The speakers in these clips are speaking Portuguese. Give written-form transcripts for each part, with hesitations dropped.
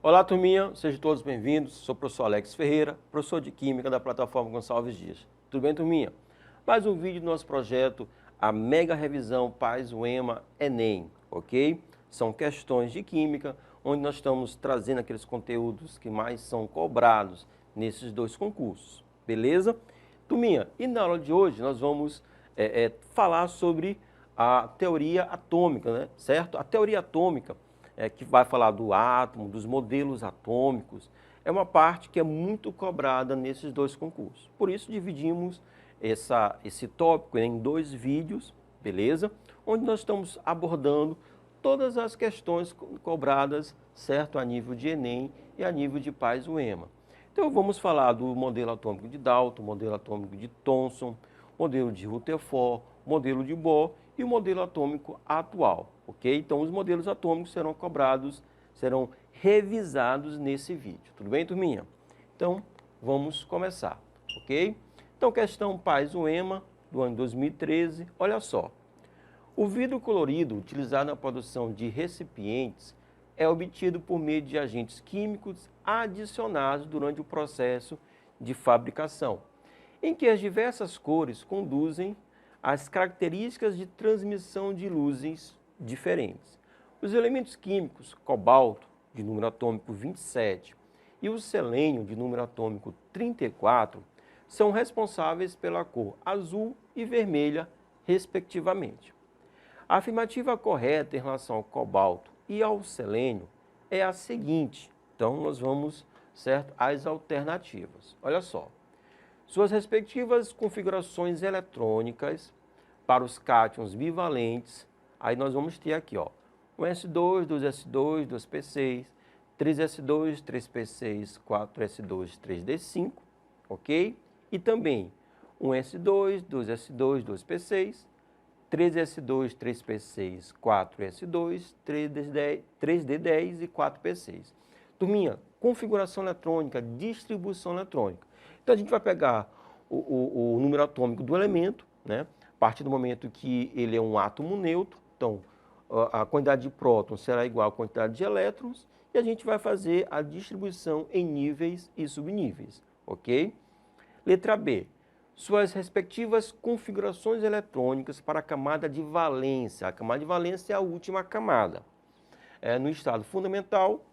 Olá, turminha, sejam todos bem-vindos. Sou o professor Alex Ferreira, professor de Química da plataforma Gonçalves Dias. Tudo bem, turminha? Mais um vídeo do nosso projeto, a Mega Revisão Paz-UEMA Enem, ok? São questões de Química, onde nós estamos trazendo aqueles conteúdos que mais são cobrados nesses dois concursos, beleza? Turminha, e na aula de hoje nós vamos falar sobre a teoria atômica, né? Certo? A teoria atômica que vai falar do átomo, dos modelos atômicos, é uma parte que é muito cobrada nesses dois concursos. Por isso dividimos esse tópico em dois vídeos, beleza? Onde nós estamos abordando todas as questões cobradas, certo? A nível de Enem e a nível de Paz-UEMA. Então vamos falar do modelo atômico de Dalton, modelo atômico de Thomson, modelo de Rutherford, modelo de Bohr e o modelo atômico atual, ok? Então os modelos atômicos serão cobrados, serão revisados nesse vídeo, tudo bem, turminha? Então vamos começar, ok? Então questão Paz-UEMA do ano 2013, olha só. O vidro colorido utilizado na produção de recipientes é obtido por meio de agentes químicos adicionados durante o processo de fabricação, em que as diversas cores conduzem às características de transmissão de luzes diferentes. Os elementos químicos cobalto, de número atômico 27, e o selênio, de número atômico 34, são responsáveis pela cor azul e vermelha, respectivamente. A afirmativa correta em relação ao cobalto e ao selênio é a seguinte. Então, nós vamos, certo, às alternativas. Olha só. Suas respectivas configurações eletrônicas para os cátions bivalentes, aí nós vamos ter aqui, ó, 1s2, 2s2, 2p6, 3s2, 3p6, 4s2, 3d5, ok? E também 1s2, 2s2, 2p6, 3s2, 3p6, 4s2, 3d10 e 4p6. Turminha, configuração eletrônica, distribuição eletrônica. Então a gente vai pegar o número atômico do elemento, né? A partir do momento que ele é um átomo neutro, então a quantidade de prótons será igual à quantidade de elétrons, e a gente vai fazer a distribuição em níveis e subníveis, ok? Letra B. Suas respectivas configurações eletrônicas para a camada de valência. A camada de valência é a última camada. No estado fundamental,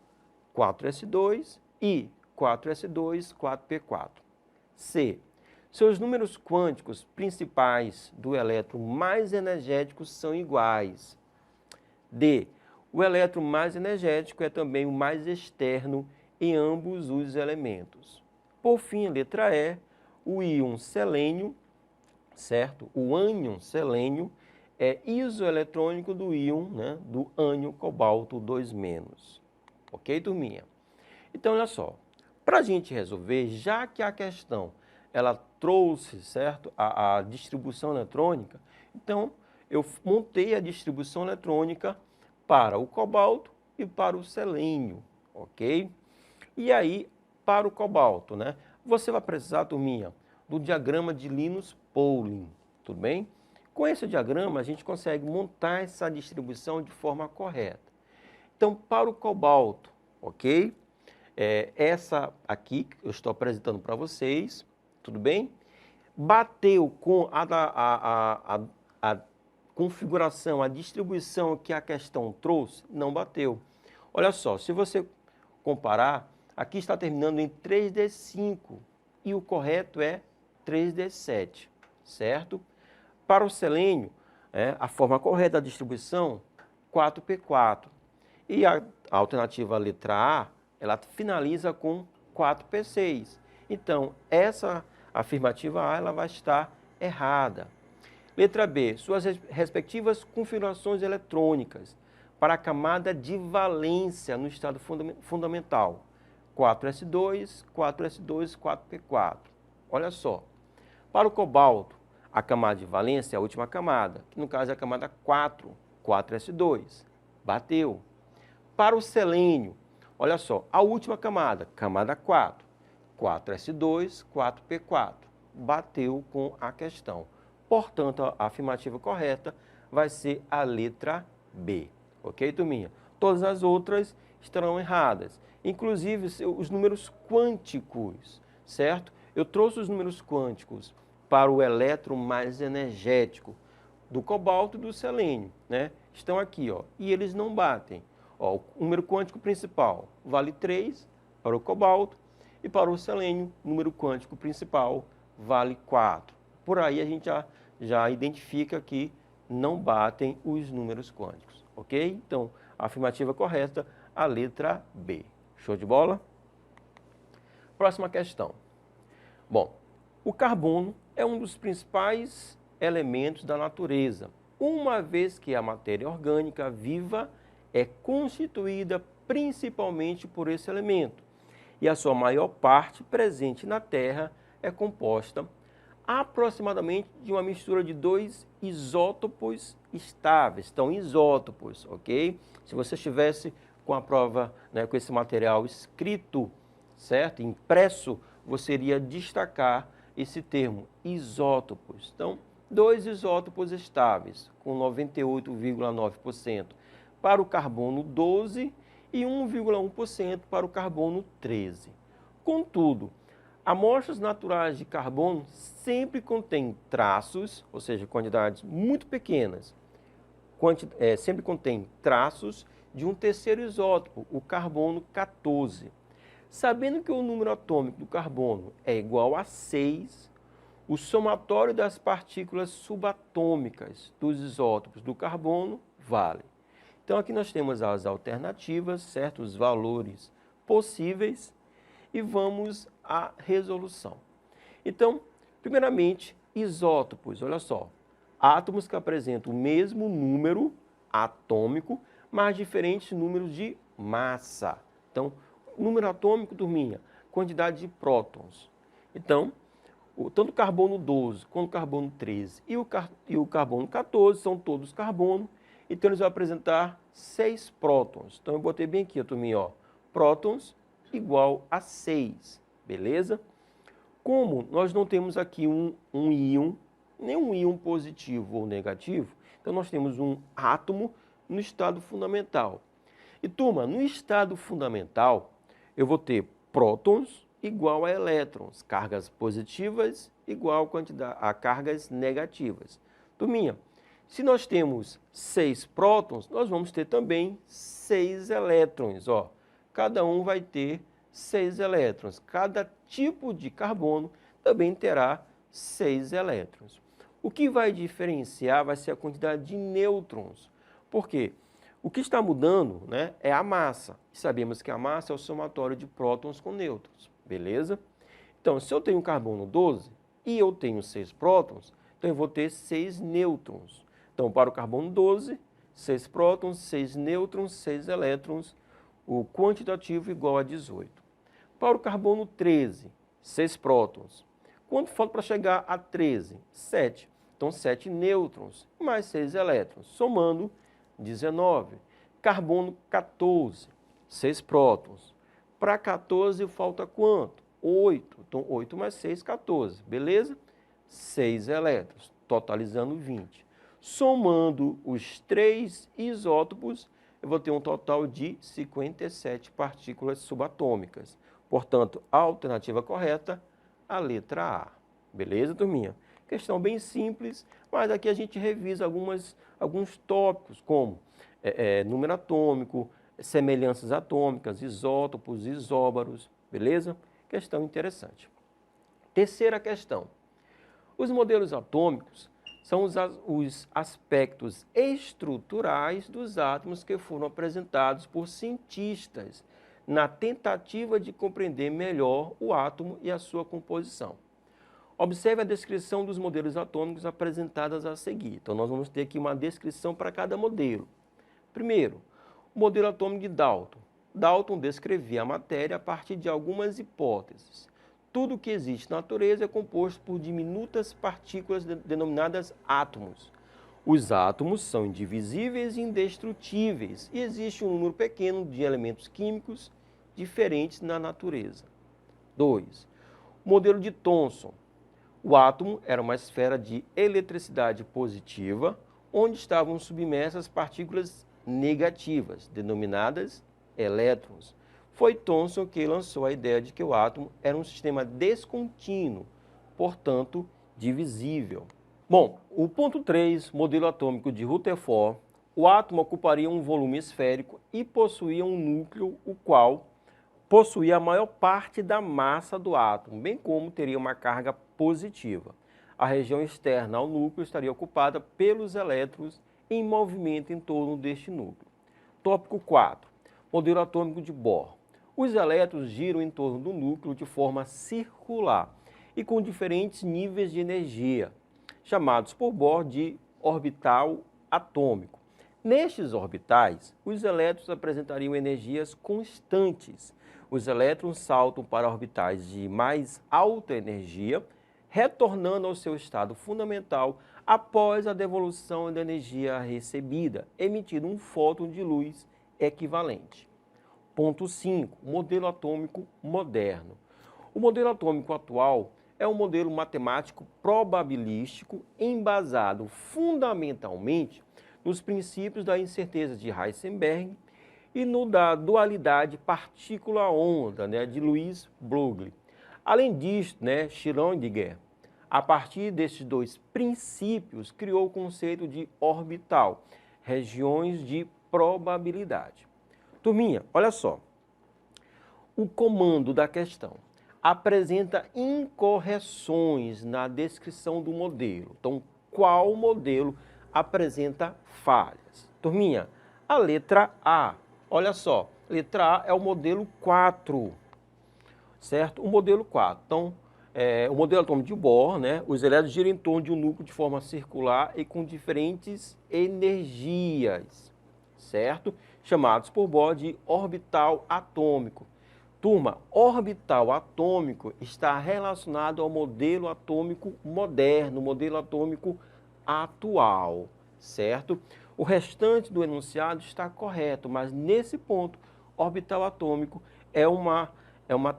4s2 e 4s2, 4p4. C. Seus números quânticos principais do elétron mais energético são iguais. D. O elétron mais energético é também o mais externo em ambos os elementos. Por fim, a letra E. O íon selênio, certo? O ânion selênio é isoeletrônico do íon, né, do ânion cobalto 2-. Ok, turminha? Então, olha só. Para a gente resolver, já que a questão ela trouxe, certo, a distribuição eletrônica, então eu montei a distribuição eletrônica para o cobalto e para o selênio, ok? E aí, para o cobalto, né? Você vai precisar, turminha, do diagrama de Linus Pauling, tudo bem? Com esse diagrama, a gente consegue montar essa distribuição de forma correta. Então, para o cobalto, ok? Essa aqui que eu estou apresentando para vocês, tudo bem? Bateu com a configuração, a distribuição que a questão trouxe? Não bateu. Olha só, se você comparar, aqui está terminando em 3d5 e o correto é 3d7, certo? Para o selênio, a forma correta da distribuição, 4p4. E a alternativa letra A, ela finaliza com 4p6. Então, essa afirmativa A ela vai estar errada. Letra B, suas respectivas configurações eletrônicas para a camada de valência no estado fundamental. 4s2, 4s2, 4p4. Olha só, para o cobalto, a camada de valência é a última camada, que no caso é a camada 4, 4s2. Bateu. Para o selênio, olha só, a última camada, camada 4, 4s2, 4p4. Bateu com a questão. Portanto, a afirmativa correta vai ser a letra B. Ok, turminha? Todas as outras estarão erradas. Inclusive os números quânticos, certo? Eu trouxe os números quânticos para o elétron mais energético do cobalto e do selênio, né? Estão aqui, ó, e eles não batem. Ó, o número quântico principal vale 3 para o cobalto e para o selênio, o número quântico principal vale 4. Por aí a gente já identifica que não batem os números quânticos, ok? Então, a afirmativa correta, a letra B. Show de bola? Próxima questão. Bom, o carbono é um dos principais elementos da natureza, uma vez que a matéria orgânica viva é constituída principalmente por esse elemento, e a sua maior parte presente na Terra é composta aproximadamente de uma mistura de 2 isótopos estáveis. Então, isótopos, ok? Se você estivesse com a prova, né, com esse material escrito, certo? Impresso, você iria destacar esse termo, isótopos. Então, 2 isótopos estáveis, com 98,9% para o carbono 12 e 1,1% para o carbono 13. Contudo, amostras naturais de carbono sempre contêm traços, ou seja, quantidades muito pequenas, sempre contém traços de um terceiro isótopo, o carbono 14. Sabendo que o número atômico do carbono é igual a 6, o somatório das partículas subatômicas dos isótopos do carbono vale. Então, aqui nós temos as alternativas, certo? Os valores possíveis e vamos à resolução. Então, primeiramente, isótopos, olha só, átomos que apresentam o mesmo número atômico, mas diferentes números de massa. Então, número atômico, turminha, quantidade de prótons. Então, tanto o carbono 12 quanto o carbono 13 e o carbono 14 são todos carbono, então eles vão apresentar 6 prótons. Então, eu botei bem aqui, turminha, ó, prótons igual a 6, beleza? Como nós não temos aqui um íon, nem um íon positivo ou negativo, então nós temos um átomo no estado fundamental. E, turma, no estado fundamental, eu vou ter prótons igual a elétrons, cargas positivas igual a cargas negativas. Turminha, se nós temos 6 prótons, nós vamos ter também 6 elétrons, ó. Cada um vai ter 6 elétrons. Cada tipo de carbono também terá 6 elétrons. O que vai diferenciar vai ser a quantidade de nêutrons. Por quê? O que está mudando, né, é a massa. Sabemos que a massa é o somatório de prótons com nêutrons, beleza? Então, se eu tenho carbono 12 e eu tenho 6 prótons, então eu vou ter 6 nêutrons. Então, para o carbono 12, 6 prótons, 6 nêutrons, 6 elétrons, o quantitativo igual a 18. Para o carbono 13, 6 prótons. Quanto falta para chegar a 13? 7. Então, 7 nêutrons mais 6 elétrons, somando 19. Carbono 14, 6 prótons. Para 14 falta quanto? 8. Então, 8 mais 6, 14. Beleza? 6 elétrons, totalizando 20. Somando os 3 isótopos, eu vou ter um total de 57 partículas subatômicas. Portanto, a alternativa correta, a letra A. Beleza, turminha? Questão bem simples, mas aqui a gente revisa alguns tópicos, como número atômico, semelhanças atômicas, isótopos, isóbaros, beleza? Questão interessante. Terceira questão. Os modelos atômicos são os aspectos estruturais dos átomos que foram apresentados por cientistas na tentativa de compreender melhor o átomo e a sua composição. Observe a descrição dos modelos atômicos apresentadas a seguir. Então, nós vamos ter aqui uma descrição para cada modelo. Primeiro, o modelo atômico de Dalton. Dalton descrevia a matéria a partir de algumas hipóteses. Tudo que existe na natureza é composto por diminutas partículas denominadas átomos. Os átomos são indivisíveis e indestrutíveis e existe um número pequeno de elementos químicos diferentes na natureza. 2. O modelo de Thomson. O átomo era uma esfera de eletricidade positiva, onde estavam submersas partículas negativas, denominadas elétrons. Foi Thomson que lançou a ideia de que o átomo era um sistema descontínuo, portanto, divisível. Bom, o ponto 3, modelo atômico de Rutherford, o átomo ocuparia um volume esférico e possuía um núcleo, o qual possuía a maior parte da massa do átomo, bem como teria uma carga positiva. A região externa ao núcleo estaria ocupada pelos elétrons em movimento em torno deste núcleo. Tópico 4, modelo atômico de Bohr. Os elétrons giram em torno do núcleo de forma circular e com diferentes níveis de energia, chamados por Bohr de orbital atômico. Nestes orbitais, os elétrons apresentariam energias constantes. Os elétrons saltam para orbitais de mais alta energia, retornando ao seu estado fundamental após a devolução da energia recebida, emitindo um fóton de luz equivalente. Ponto 5. Modelo atômico moderno. O modelo atômico atual é um modelo matemático probabilístico embasado fundamentalmente nos princípios da incerteza de Heisenberg e no da dualidade partícula-onda, de Louis Broglie. Além disso, Schrödinger, a partir desses dois princípios, criou o conceito de orbital, regiões de probabilidade. Turminha, olha só, o comando da questão apresenta incorreções na descrição do modelo. Então, qual modelo apresenta falhas? Turminha, a letra A, olha só, letra A é o modelo 4, certo? O modelo 4, então, o modelo atômico de Bohr, os elétrons giram em torno de um núcleo de forma circular e com diferentes energias, certo? Chamados por Bohr de orbital atômico. Turma, orbital atômico está relacionado ao modelo atômico moderno, modelo atômico atual, certo? O restante do enunciado está correto, mas nesse ponto, orbital atômico é uma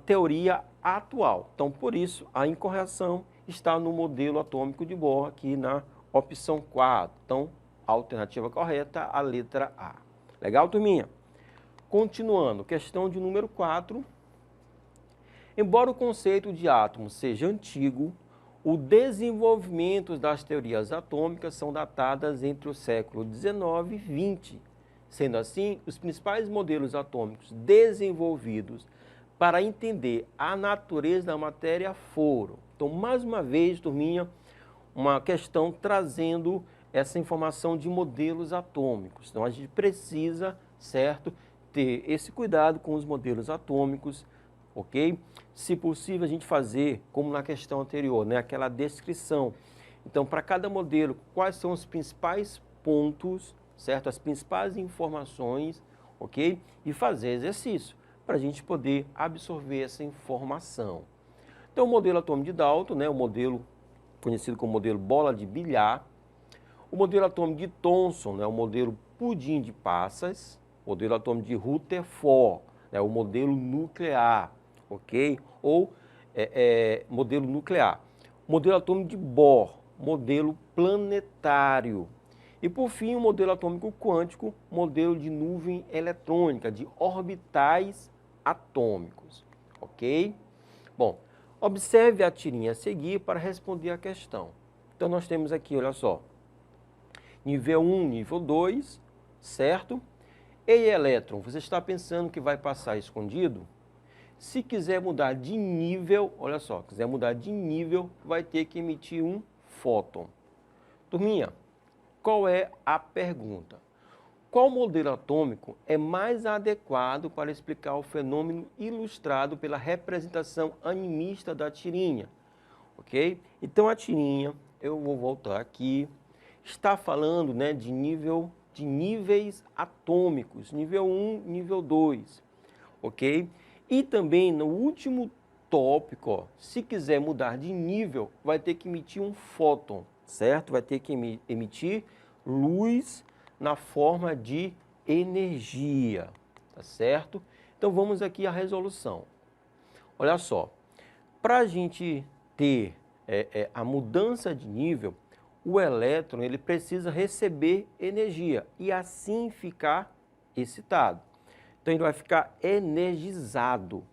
teoria atual. Então, por isso, a incorreção está no modelo atômico de Bohr, aqui na opção 4. Então, a alternativa correta, a letra A. Legal, turminha? Continuando, questão de número 4. Embora o conceito de átomo seja antigo, o desenvolvimento das teorias atômicas são datadas entre o século XIX e XX. Sendo assim, os principais modelos atômicos desenvolvidos para entender a natureza da matéria foram. Então, mais uma vez, turminha, uma questão trazendo essa informação de modelos atômicos. Então, a gente precisa, certo, ter esse cuidado com os modelos atômicos, ok? Se possível, a gente fazer, como na questão anterior, aquela descrição. Então, para cada modelo, quais são os principais pontos, certo? As principais informações, ok? E fazer exercício, para a gente poder absorver essa informação. Então, o modelo atômico de Dalton, o modelo conhecido como modelo bola de bilhar. O modelo atômico de Thomson, o modelo pudim de passas. O modelo atômico de Rutherford, o modelo nuclear, ok? Ou modelo nuclear. O modelo atômico de Bohr, modelo planetário. E, por fim, o modelo atômico quântico, modelo de nuvem eletrônica, de orbitais atômicos, ok? Bom, observe a tirinha a seguir para responder a questão. Então, nós temos aqui, olha só, nível 1, nível 2, certo? Ei, elétron, você está pensando que vai passar escondido? Se quiser mudar de nível, olha só, quiser mudar de nível, vai ter que emitir um fóton. Turminha, qual é a pergunta? Qual modelo atômico é mais adequado para explicar o fenômeno ilustrado pela representação animista da tirinha? Ok? Então, a tirinha, eu vou voltar aqui, está falando de níveis atômicos, nível 1, nível 2, ok? E também no último tópico, ó, se quiser mudar de nível, vai ter que emitir um fóton, certo? Vai ter que emitir luz na forma de energia, tá certo? Então vamos aqui à resolução. Olha só, para a gente ter a mudança de nível, o elétron ele precisa receber energia e assim ficar excitado. Então ele vai ficar energizado.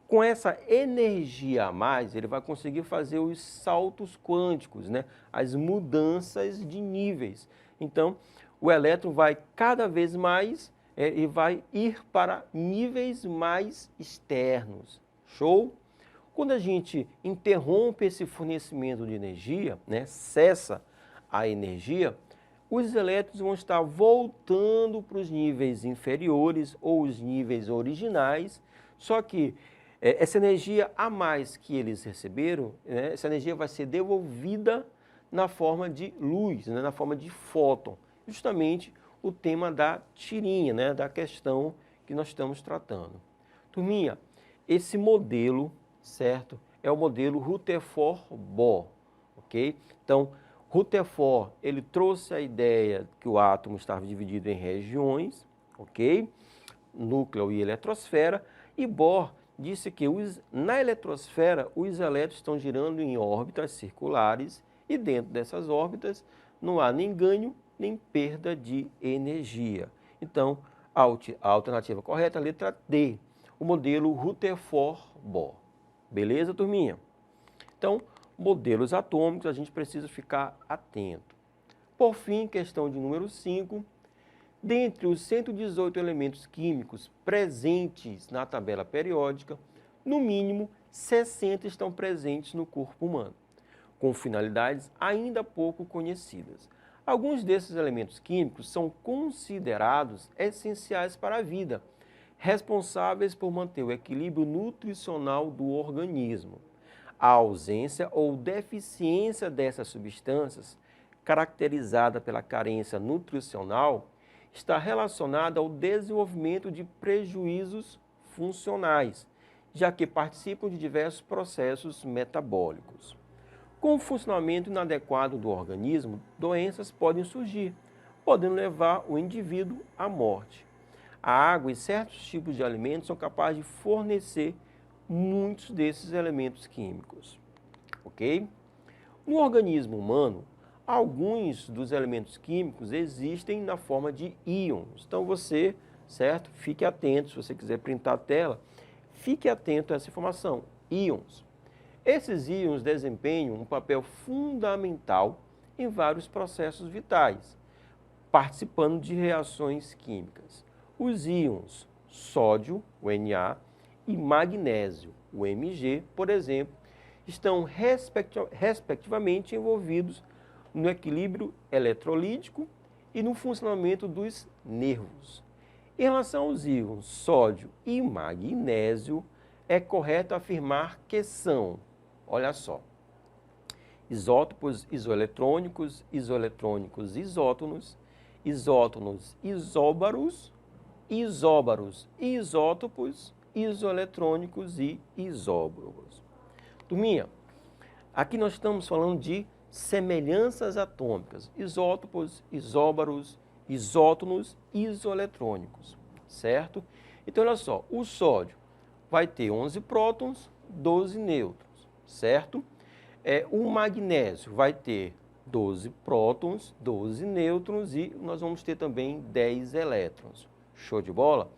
Com essa energia a mais, ele vai conseguir fazer os saltos quânticos, né? As mudanças de níveis. Então, o elétron vai cada vez mais e vai ir para níveis mais externos. Show? Quando a gente interrompe esse fornecimento de energia, né? Cessa a energia, os elétrons vão estar voltando para os níveis inferiores ou os níveis originais, só que essa energia a mais que eles receberam, né, essa energia vai ser devolvida na forma de luz, né, na forma de fóton. Justamente o tema da tirinha, né, da questão que nós estamos tratando. Turminha, esse modelo, certo, é o modelo Rutherford-Bohr, ok? Então, Rutherford, ele trouxe a ideia que o átomo estava dividido em regiões, ok? Núcleo e eletrosfera, e Bohr disse que na eletrosfera os elétrons estão girando em órbitas circulares e dentro dessas órbitas não há nem ganho nem perda de energia. Então, a alternativa correta é a letra D, o modelo Rutherford-Bohr. Beleza, turminha? Então, modelos atômicos a gente precisa ficar atento. Por fim, questão de número 5. Dentre os 118 elementos químicos presentes na tabela periódica, no mínimo 60 estão presentes no corpo humano, com finalidades ainda pouco conhecidas. Alguns desses elementos químicos são considerados essenciais para a vida, responsáveis por manter o equilíbrio nutricional do organismo. A ausência ou deficiência dessas substâncias, caracterizada pela carência nutricional, está relacionada ao desenvolvimento de prejuízos funcionais, já que participam de diversos processos metabólicos. Com o funcionamento inadequado do organismo, doenças podem surgir, podendo levar o indivíduo à morte. A água e certos tipos de alimentos são capazes de fornecer muitos desses elementos químicos, ok? No organismo humano, alguns dos elementos químicos existem na forma de íons. Então você, certo? Fique atento, se você quiser printar a tela, fique atento a essa informação, íons. Esses íons desempenham um papel fundamental em vários processos vitais, participando de reações químicas. Os íons sódio, o Na, e magnésio, o Mg, por exemplo, estão respectivamente envolvidos no equilíbrio eletrolítico e no funcionamento dos nervos. Em relação aos íons sódio e magnésio, é correto afirmar que são, olha só, isótopos isoeletrônicos, isoeletrônicos isótonos, isótonos isóbaros, isóbaros isótopos, isoeletrônicos e isóbaros. Turminha, aqui nós estamos falando de semelhanças atômicas, isótopos, isóbaros, isótonos, isoeletrônicos, certo? Então, olha só, o sódio vai ter 11 prótons, 12 nêutrons, certo? O magnésio vai ter 12 prótons, 12 nêutrons e nós vamos ter também 10 elétrons. Show de bola?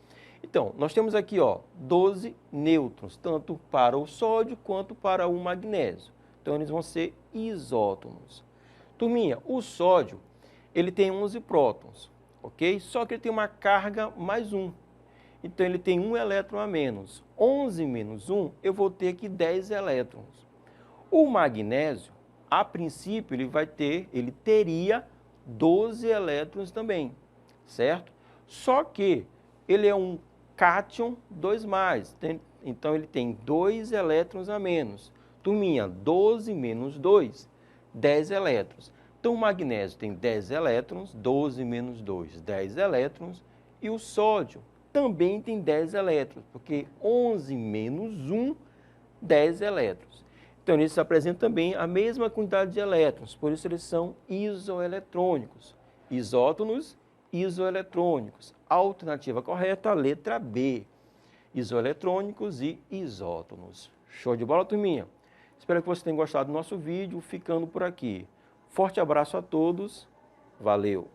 Então, nós temos aqui, ó, 12 nêutrons, tanto para o sódio quanto para o magnésio. Então, eles vão ser isótonos. Turminha, o sódio, ele tem 11 prótons, ok? Só que ele tem uma carga mais 1. Então, ele tem 1 elétron a menos. 11 menos 1, eu vou ter aqui 10 elétrons. O magnésio, a princípio, ele teria 12 elétrons também, certo? Só que ele é um cátion 2+, então ele tem 2 elétrons a menos. Turminha, 12 menos 2, 10 elétrons. Então o magnésio tem 10 elétrons, 12 menos 2, 10 elétrons. E o sódio também tem 10 elétrons, porque 11 menos 1, 10 elétrons. Então eles apresentam também a mesma quantidade de elétrons, por isso eles são isoeletrônicos. Isótonos isoeletrônicos. A alternativa correta, a letra B. Isoeletrônicos e isótonos. Show de bola, turminha? Espero que você tenha gostado do nosso vídeo, ficando por aqui. Forte abraço a todos, valeu!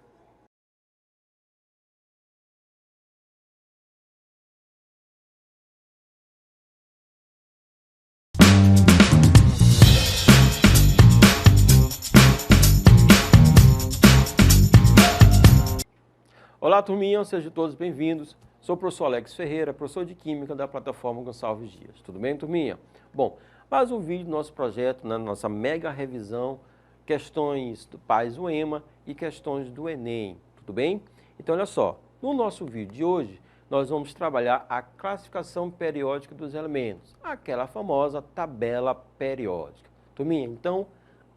Olá, turminha, sejam todos bem-vindos. Sou o professor Alex Ferreira, professor de Química da plataforma Gonçalves Dias. Tudo bem, turminha? Bom, mais um vídeo do nosso projeto, na nossa mega revisão, questões do PAIS-UEMA e questões do Enem. Tudo bem? Então, olha só, no nosso vídeo de hoje, nós vamos trabalhar a classificação periódica dos elementos, aquela famosa tabela periódica. Turminha, então,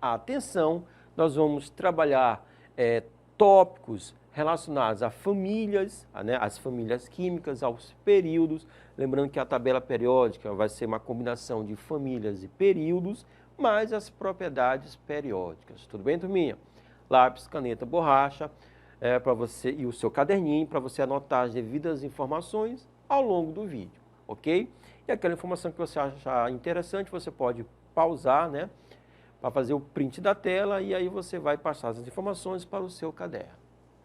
atenção, nós vamos trabalhar tópicos relacionados a famílias, as famílias químicas, aos períodos. Lembrando que a tabela periódica vai ser uma combinação de famílias e períodos, mais as propriedades periódicas. Tudo bem, turminha? Lápis, caneta, borracha, para você e o seu caderninho para você anotar as devidas informações ao longo do vídeo, ok? E aquela informação que você achar interessante, você pode pausar, né, para fazer o print da tela e aí você vai passar as informações para o seu caderno.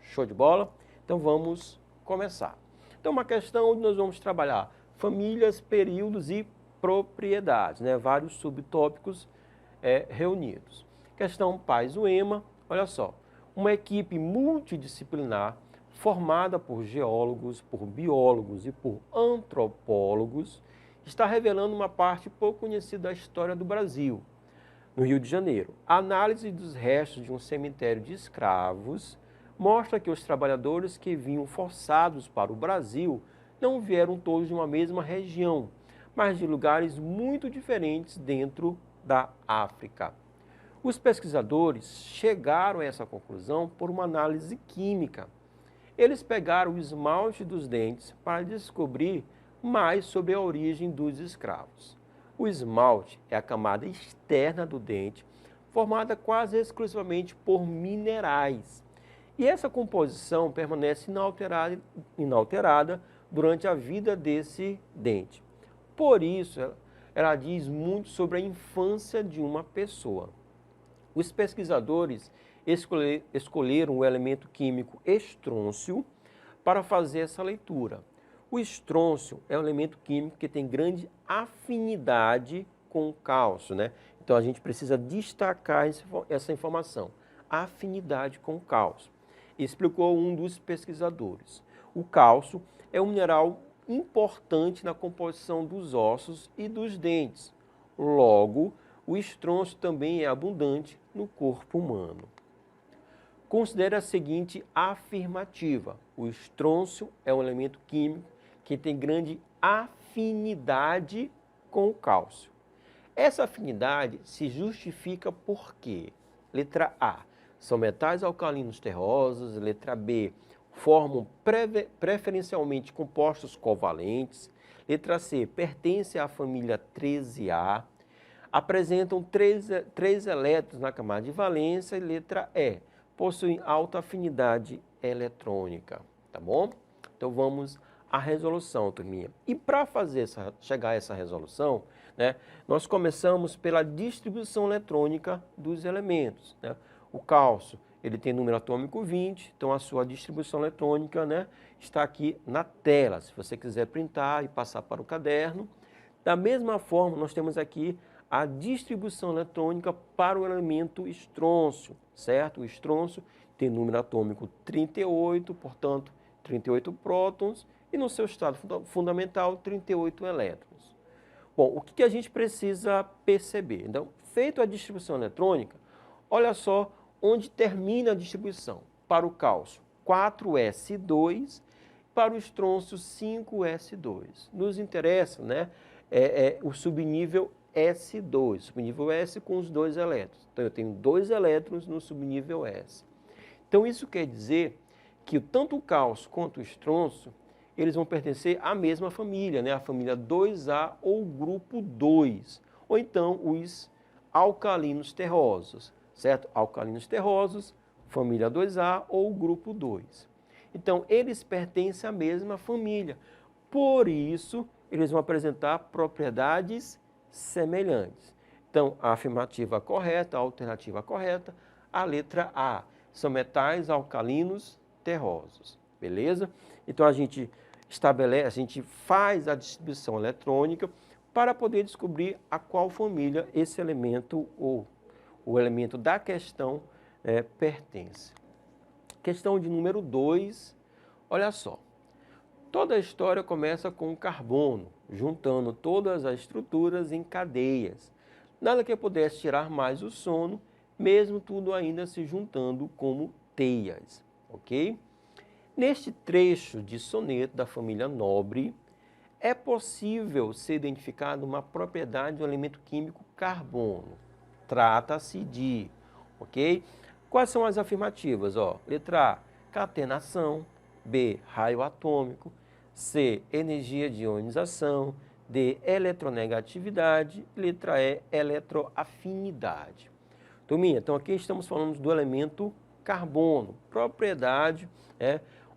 Show de bola? Então vamos começar. Então uma questão onde nós vamos trabalhar famílias, períodos e propriedades, né? Vários subtópicos reunidos. Questão PAIS-UEMA, olha só, uma equipe multidisciplinar formada por geólogos, por biólogos e por antropólogos está revelando uma parte pouco conhecida da história do Brasil, no Rio de Janeiro. A análise dos restos de um cemitério de escravos mostra que os trabalhadores que vinham forçados para o Brasil não vieram todos de uma mesma região, mas de lugares muito diferentes dentro da África. Os pesquisadores chegaram a essa conclusão por uma análise química. Eles pegaram o esmalte dos dentes para descobrir mais sobre a origem dos escravos. O esmalte é a camada externa do dente, formada quase exclusivamente por minerais. E essa composição permanece inalterada durante a vida desse dente. Por isso, ela diz muito sobre a infância de uma pessoa. Os pesquisadores escolheram o elemento químico estrôncio para fazer essa leitura. O estrôncio é um elemento químico que tem grande afinidade com o cálcio, né? Então a gente precisa destacar essa informação, a afinidade com o cálcio. Explicou um dos pesquisadores. O cálcio é um mineral importante na composição dos ossos e dos dentes. Logo, o estrôncio também é abundante no corpo humano. Considere a seguinte afirmativa: o estrôncio é um elemento químico que tem grande afinidade com o cálcio. Essa afinidade se justifica por quê? Letra A. São metais alcalinos terrosos. Letra B. Formam preferencialmente compostos covalentes. Letra C. Pertencem à família 13A. Apresentam três elétrons na camada de valência. E letra E. Possuem alta afinidade eletrônica. Tá bom? Então vamos à resolução, turminha. E para chegar a essa resolução, né, nós começamos pela distribuição eletrônica dos elementos, né? O cálcio, ele tem número atômico 20, então a sua distribuição eletrônica, né, está aqui na tela, se você quiser printar e passar para o caderno. Da mesma forma, nós temos aqui a distribuição eletrônica para o elemento estrôncio, certo? O estrôncio tem número atômico 38, portanto, 38 prótons, e no seu estado fundamental, 38 elétrons. Bom, o que a gente precisa perceber? Então, feito a distribuição eletrônica, olha só onde termina a distribuição. Para o cálcio, 4s2, para o estrôncio, 5s2. Nos interessa, né, o subnível S2, subnível S com os 2 elétrons. Então, eu tenho 2 elétrons no subnível S. Então, isso quer dizer que tanto o cálcio quanto o estrôncio, eles vão pertencer à mesma família, né? A família 2A ou grupo 2, ou então os alcalinos terrosos, certo? Alcalinos terrosos, família 2A ou grupo 2. Então, eles pertencem à mesma família, por isso, eles vão apresentar propriedades semelhantes. Então, a afirmativa correta, a alternativa correta, a letra A. São metais alcalinos terrosos, beleza? Então, a gente faz a distribuição eletrônica para poder descobrir a qual família esse elemento ou o elemento da questão pertence. Questão de número 2, Olha só, toda a história começa com o carbono, juntando todas as estruturas em cadeias. Nada que pudesse tirar mais o sono, mesmo tudo ainda se juntando como teias, ok? Neste trecho de soneto da família Nobre, é possível ser identificada uma propriedade do elemento químico carbono. Trata-se de, ok? Quais são as afirmativas? Ó, letra A, catenação. B, raio atômico. C, energia de ionização. D, eletronegatividade. Letra E, eletroafinidade. Turminha, então aqui estamos falando do elemento carbono, propriedade,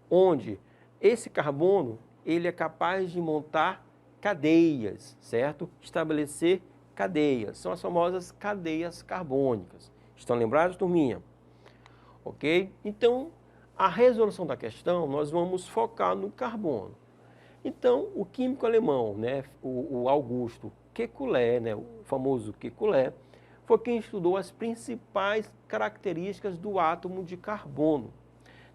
onde esse carbono ele é capaz de montar cadeias, certo? Estabelecer cadeias, são as famosas cadeias carbônicas. Estão lembrados, turminha? Ok? Então, a resolução da questão, nós vamos focar no carbono. Então, o químico alemão, né, o Augusto Kekulé, né, o famoso Kekulé, foi quem estudou as principais características do átomo de carbono.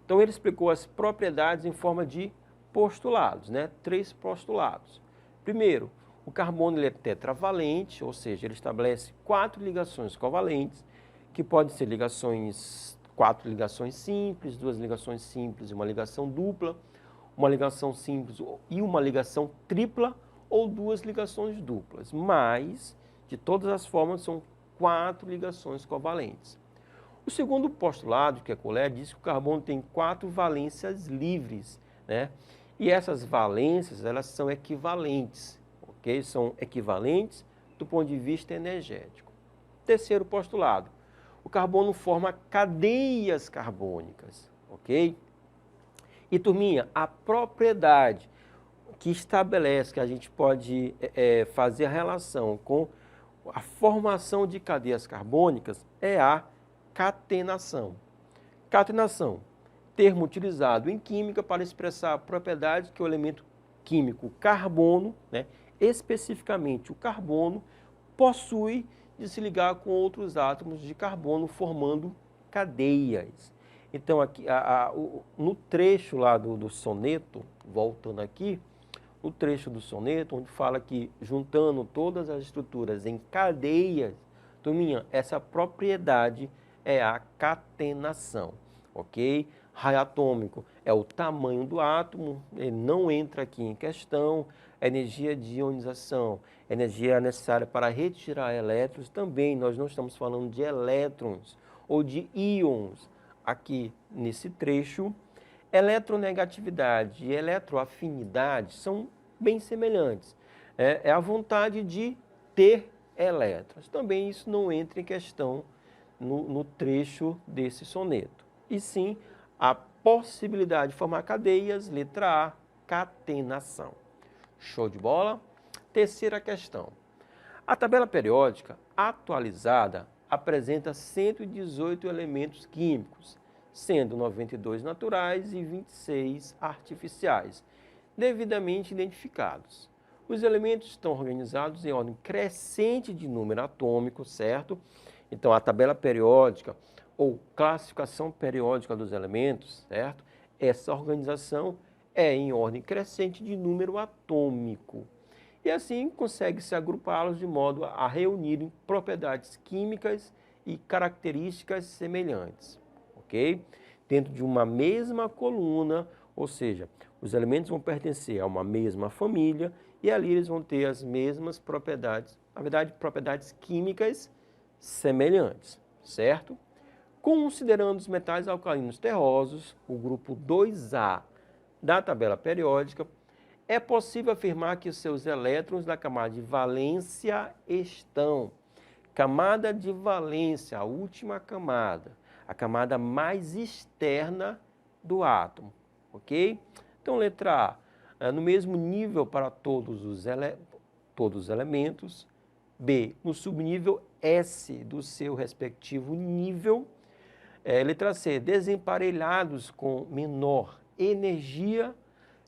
Então, ele explicou as propriedades em forma de postulados, né, 3 postulados. Primeiro, o carbono ele é tetravalente, ou seja, ele estabelece 4 ligações covalentes, que podem ser 4 ligações simples, 2 ligações simples e uma ligação dupla, uma ligação simples e uma ligação tripla ou 2 ligações duplas. Mas, de todas as formas, são 4 ligações covalentes. O segundo postulado, que é Kekulé, diz que o carbono tem 4 valências livres, né? E essas valências, elas são equivalentes, ok? São equivalentes do ponto de vista energético. Terceiro postulado, o carbono forma cadeias carbônicas, ok? E, turminha, a propriedade que estabelece que a gente pode fazer a relação com a formação de cadeias carbônicas é a catenação. Catenação, termo utilizado em química para expressar a propriedade que o elemento químico carbono, né, especificamente o carbono, possui de se ligar com outros átomos de carbono formando cadeias. Então, aqui, no trecho lá do soneto, voltando aqui, no trecho do soneto, onde fala que juntando todas as estruturas em cadeias, turminha, essa propriedade é a catenação, ok? Raio atômico é o tamanho do átomo, ele não entra aqui em questão. A energia de ionização, energia necessária para retirar elétrons, também nós não estamos falando de elétrons ou de íons aqui nesse trecho. Eletronegatividade e eletroafinidade são bem semelhantes. É a vontade de ter elétrons. Também isso não entra em questão no trecho desse soneto. E sim, a possibilidade de formar cadeias, letra A, catenação. Show de bola? Terceira questão. A tabela periódica atualizada apresenta 118 elementos químicos, sendo 92 naturais e 26 artificiais, devidamente identificados. Os elementos estão organizados em ordem crescente de número atômico, certo? Então, a tabela periódica ou classificação periódica dos elementos, certo? Essa organização é em ordem crescente de número atômico. E assim consegue-se agrupá-los de modo a reunirem propriedades químicas e características semelhantes, ok? Dentro de uma mesma coluna, ou seja, os elementos vão pertencer a uma mesma família e ali eles vão ter as mesmas propriedades, na verdade, propriedades químicas semelhantes, certo? Considerando os metais alcalinos terrosos, o grupo 2A da tabela periódica, é possível afirmar que os seus elétrons da camada de valência estão. Camada de valência, a última camada, a camada mais externa do átomo, ok? Então, letra A, no mesmo nível para todos os elementos. B, no subnível S do seu respectivo nível. Letra C, desemparelhados com menor energia.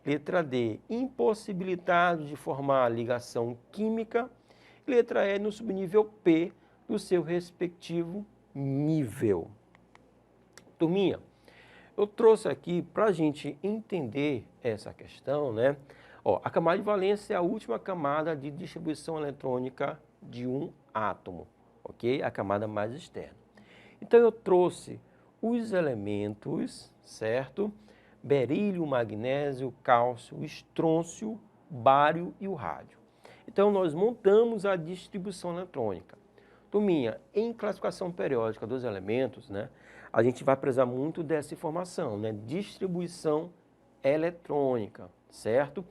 Letra D, impossibilitados de formar ligação química. Letra E, no subnível P do seu respectivo nível. Turminha, Eu trouxe aqui para a gente entender essa questão, né? Ó, a camada de valência é a última camada de distribuição eletrônica de um átomo, ok? A camada mais externa. Então eu trouxe os elementos, certo? Berílio, magnésio, cálcio, estrôncio, bário e o rádio. Então nós montamos a distribuição eletrônica. Turminha, em classificação periódica dos elementos, né, a gente vai precisar muito dessa informação, né, distribuição eletrônica, certo?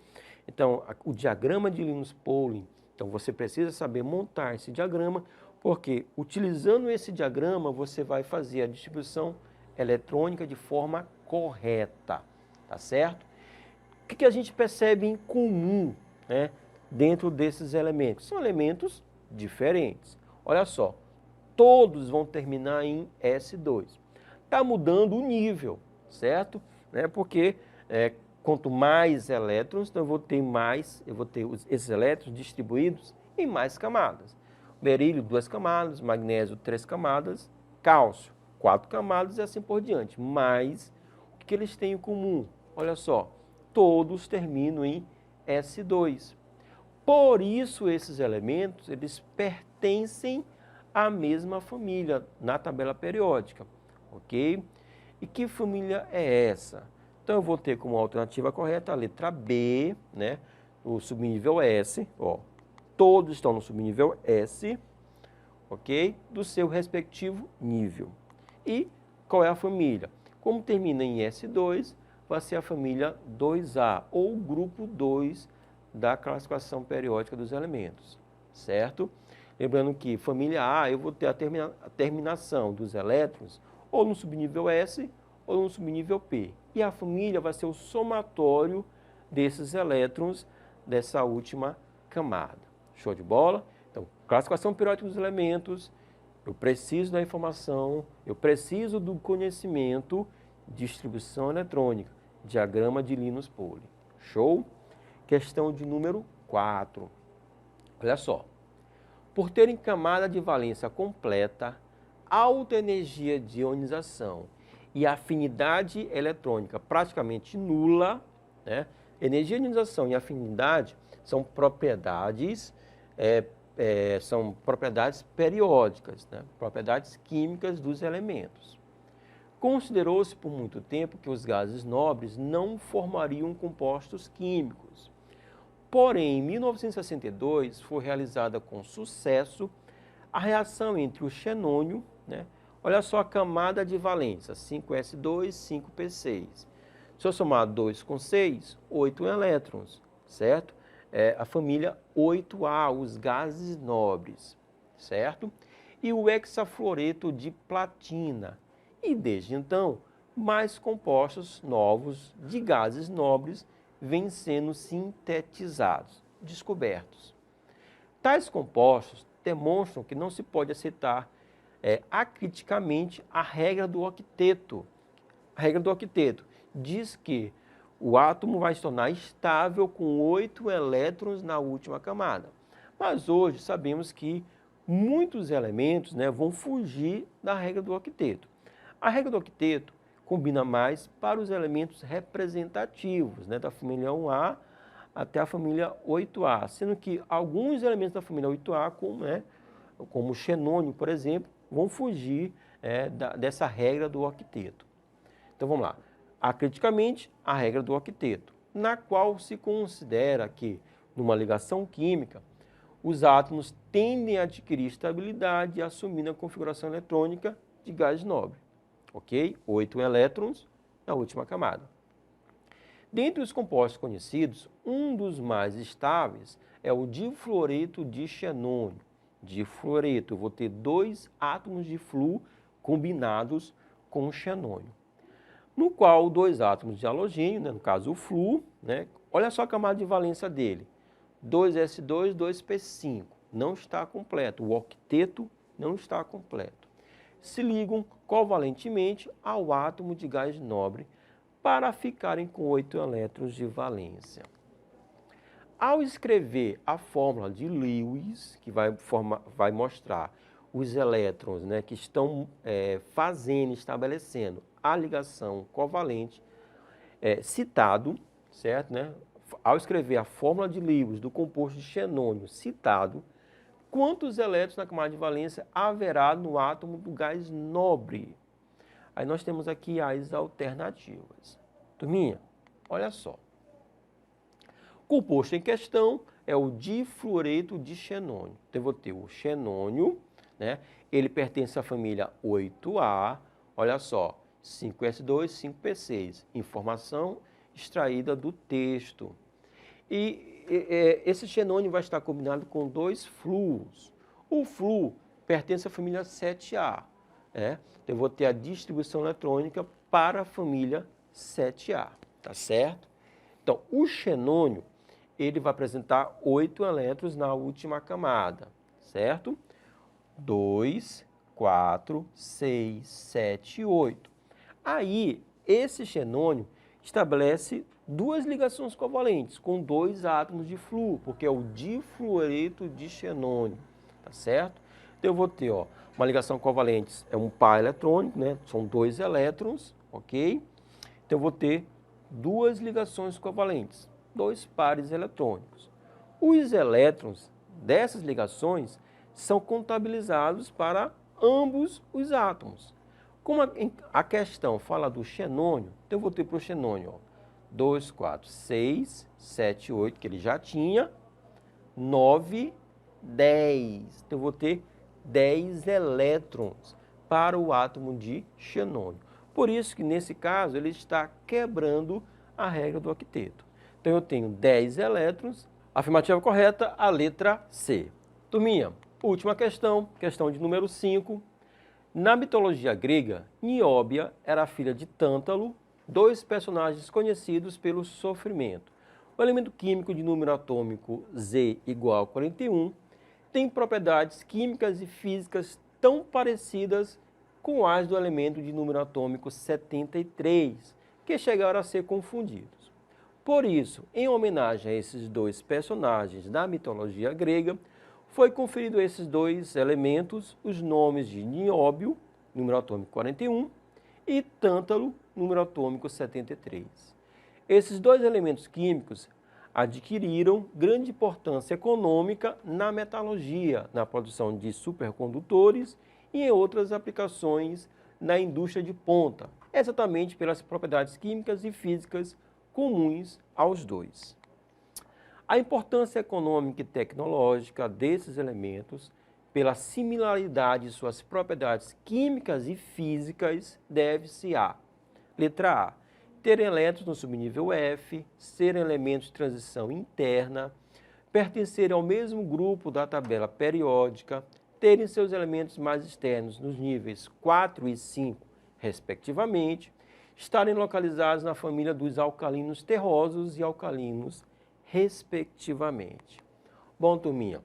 Então, o diagrama de Linus Pauling, então você precisa saber montar esse diagrama, porque utilizando esse diagrama você vai fazer a distribuição eletrônica de forma correta, tá certo? O que a gente percebe em comum, né, dentro desses elementos? São elementos diferentes. Olha só, todos vão terminar em S2. Está mudando o nível, certo? Né? Porque quanto mais elétrons, então eu vou ter esses elétrons distribuídos em mais camadas. Berílio, 2 camadas, magnésio, 3 camadas, cálcio, 4 camadas e assim por diante. Mas o que eles têm em comum? Olha só, todos terminam em S2. Por isso, esses elementos, eles pertencem à mesma família na tabela periódica, ok? E que família é essa? Então, eu vou ter como alternativa correta a letra B, né? O subnível S, ó. Todos estão no subnível S, ok? Do seu respectivo nível. E qual é a família? Como termina em S2, vai ser a família 2A, ou grupo 2 da classificação periódica dos elementos, certo? Lembrando que família A, eu vou ter a terminação dos elétrons ou no subnível S ou no subnível P. E a família vai ser o somatório desses elétrons dessa última camada. Show de bola? Então, classificação periódica dos elementos, eu preciso da informação, eu preciso do conhecimento, distribuição eletrônica, diagrama de Linus Pauling. Show? Questão de número 4. Olha só. Por terem camada de valência completa, alta energia de ionização e afinidade eletrônica praticamente nula, né? Energia de ionização e afinidade são propriedades periódicas, né? Propriedades químicas dos elementos. Considerou-se por muito tempo que os gases nobres não formariam compostos químicos. Porém, em 1962, foi realizada com sucesso a reação entre o xenônio, né? Olha só a camada de valência, 5s2, 5p6. Se eu somar 2 com 6, 8 elétrons, certo? A família 8A, os gases nobres, certo? E o hexafluoreto de platina. E desde então, mais compostos novos de gases nobres vêm sendo sintetizados, descobertos. Tais compostos demonstram que não se pode aceitar acriticamente a regra do octeto. A regra do octeto diz que o átomo vai se tornar estável com 8 elétrons na última camada. Mas hoje sabemos que muitos elementos, né, vão fugir da regra do octeto. A regra do octeto combina mais para os elementos representativos, né, da família 1A até a família 8A, sendo que alguns elementos da família 8A, como o xenônio, por exemplo, vão fugir dessa regra do octeto. Então vamos lá. Acriticamente, a regra do octeto, na qual se considera que, numa ligação química, os átomos tendem a adquirir estabilidade assumindo a configuração eletrônica de gás nobre. Ok? 8 elétrons na última camada. Dentre os compostos conhecidos, um dos mais estáveis é o difluoreto de xenônio. Difluoreto, eu vou ter 2 átomos de flu combinados com xenônio. No qual 2 átomos de halogênio, né, no caso o flu, né, olha só a camada de valência dele. 2s2, 2p5, não está completo. O octeto não está completo. Se ligam covalentemente ao átomo de gás nobre para ficarem com 8 elétrons de valência. Ao escrever a fórmula de Lewis, que vai mostrar os elétrons, né, que estão estabelecendo a ligação covalente, citado, certo, né? Ao escrever a fórmula de Lewis do composto de xenônio citado, quantos elétrons na camada de valência haverá no átomo do gás nobre? Aí nós temos aqui as alternativas. Turminha, olha só. O composto em questão é o difluoreto de xenônio. Então, eu vou ter o xenônio, né? Ele pertence à família 8A, olha só, 5S2, 5P6, informação extraída do texto. E esse xenônio vai estar combinado com 2 fluos. O fluo pertence à família 7A, né? Então, eu vou ter a distribuição eletrônica para a família 7A, tá certo? Então, o xenônio, ele vai apresentar 8 elétrons na última camada, certo? 2, 4, 6, 7, 8. Aí, esse xenônio estabelece 2 ligações covalentes com 2 átomos de flúor, porque é o difluoreto de xenônio, tá certo? Então, eu vou ter, ó, uma ligação covalente, é um par eletrônico, né? São 2 elétrons, ok? Então, eu vou ter 2 ligações covalentes, 2 pares eletrônicos. Os elétrons dessas ligações são contabilizados para ambos os átomos. Como a questão fala do xenônio, então eu vou ter para o xenônio, ó, 2, 4, 6, 7, 8, que ele já tinha, 9, 10. Então eu vou ter 10 elétrons para o átomo de xenônio. Por isso que, nesse caso, ele está quebrando a regra do octeto. Então, eu tenho 10 elétrons. Afirmativa correta, a letra C. Turminha, última questão, questão de número 5. Na mitologia grega, Nióbia era filha de Tântalo, 2 personagens conhecidos pelo sofrimento. O elemento químico de número atômico Z igual a 41 tem propriedades químicas e físicas tão parecidas com as do elemento de número atômico 73, que chegaram a ser confundidos. Por isso, em homenagem a esses 2 personagens da mitologia grega, foi conferido a esses 2 elementos os nomes de Nióbio, número atômico 41, e Tântalo, número atômico 73. Esses 2 elementos químicos adquiriram grande importância econômica na metalurgia, na produção de supercondutores e em outras aplicações na indústria de ponta, exatamente pelas propriedades químicas e físicas comuns aos 2. A importância econômica e tecnológica desses elementos, pela similaridade de suas propriedades químicas e físicas, deve-se a: letra A, terem elétrons no subnível F, serem elementos de transição interna, pertencerem ao mesmo grupo da tabela periódica, terem seus elementos mais externos nos níveis 4 e 5, respectivamente, estarem localizados na família dos alcalinos terrosos e alcalinos, respectivamente. Bom, turminha,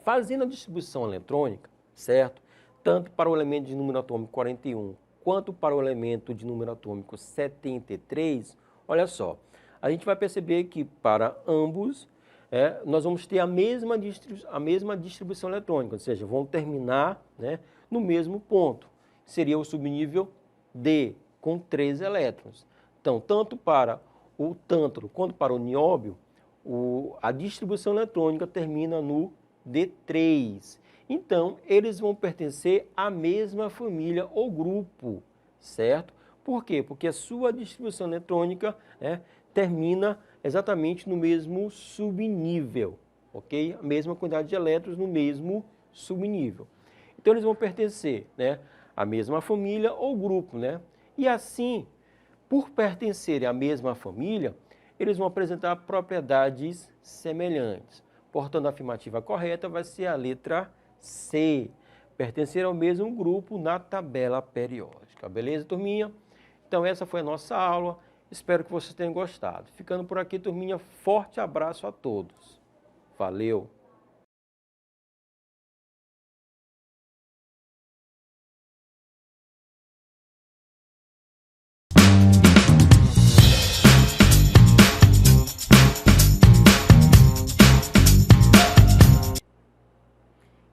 fazendo a distribuição eletrônica, certo? Tanto para o elemento de número atômico 41 quanto para o elemento de número atômico 73, olha só, a gente vai perceber que para ambos nós vamos ter a mesma distribuição eletrônica, ou seja, vão terminar, né, no mesmo ponto. Seria o subnível D, com 3 elétrons. Então, tanto para o tântalo quanto para o nióbio, a distribuição eletrônica termina no D3. Então, eles vão pertencer à mesma família ou grupo, certo? Por quê? Porque a sua distribuição eletrônica termina exatamente no mesmo subnível, ok? A mesma quantidade de elétrons no mesmo subnível. Então, eles vão pertencer, né, à mesma família ou grupo, né? E assim, por pertencerem à mesma família, eles vão apresentar propriedades semelhantes. Portanto, a afirmativa correta vai ser a letra C, pertencer ao mesmo grupo na tabela periódica. Beleza, turminha? Então, essa foi a nossa aula. Espero que vocês tenham gostado. Ficando por aqui, turminha, forte abraço a todos. Valeu!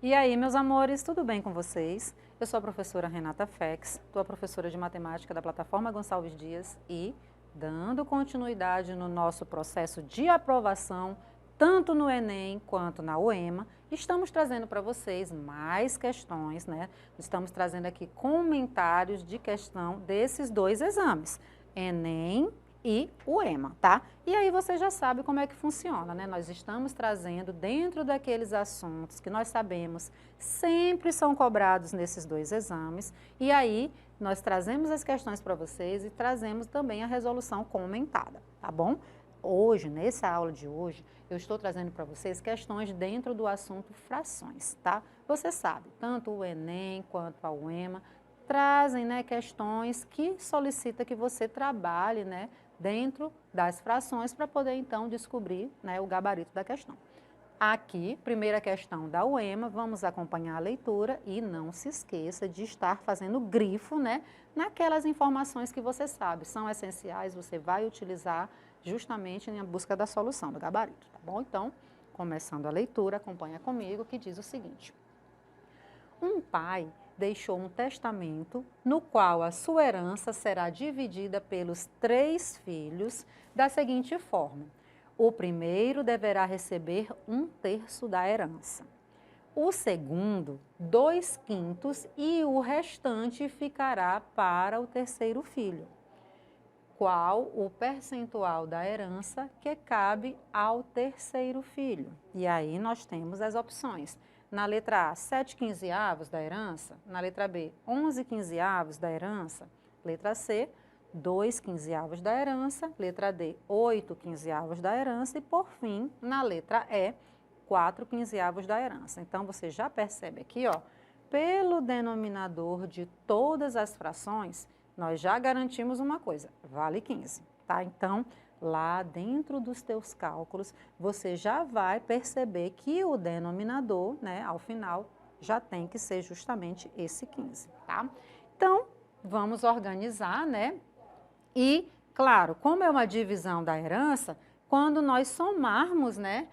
E aí, meus amores, tudo bem com vocês? Eu sou a professora Renata Fex, estou a professora de matemática da plataforma Gonçalves Dias e, dando continuidade no nosso processo de aprovação, tanto no Enem quanto na UEMA, estamos trazendo para vocês mais questões, né? Estamos trazendo aqui comentários de questão desses dois exames, Enem e UEMA, tá? E aí você já sabe como é que funciona, né? Nós estamos trazendo dentro daqueles assuntos que nós sabemos sempre são cobrados nesses dois exames, e aí nós trazemos as questões para vocês e trazemos também a resolução comentada, tá bom? Hoje, nessa aula de hoje, eu estou trazendo para vocês questões dentro do assunto frações, tá? Você sabe, tanto o Enem quanto a UEMA trazem, né, questões que solicita que você trabalhe, né, dentro das frações para poder, então, descobrir, né, o gabarito da questão. Aqui, primeira questão da UEMA, vamos acompanhar a leitura e não se esqueça de estar fazendo grifo, né, naquelas informações que você sabe, são essenciais, você vai utilizar justamente na busca da solução do gabarito, tá bom? Então, começando a leitura, acompanha comigo, que diz o seguinte: um pai deixou um testamento no qual a sua herança será dividida pelos 3 filhos da seguinte forma: o primeiro deverá receber 1/3 da herança, o segundo 2/5 e o restante ficará para o terceiro filho. Qual o percentual da herança que cabe ao terceiro filho? E aí nós temos as opções. Na letra A, 7/15 da herança. Na letra B, 11/15 da herança. Letra C, 2/15 da herança. Letra D, 8/15 da herança. E, por fim, na letra E, 4/15 da herança. Então, você já percebe aqui, ó, pelo denominador de todas as frações, nós já garantimos uma coisa, vale 15, tá? Então, lá dentro dos teus cálculos, você já vai perceber que o denominador, né, ao final, já tem que ser justamente esse 15, tá? Então, vamos organizar, né? E, claro, como é uma divisão da herança, quando nós somarmos, né,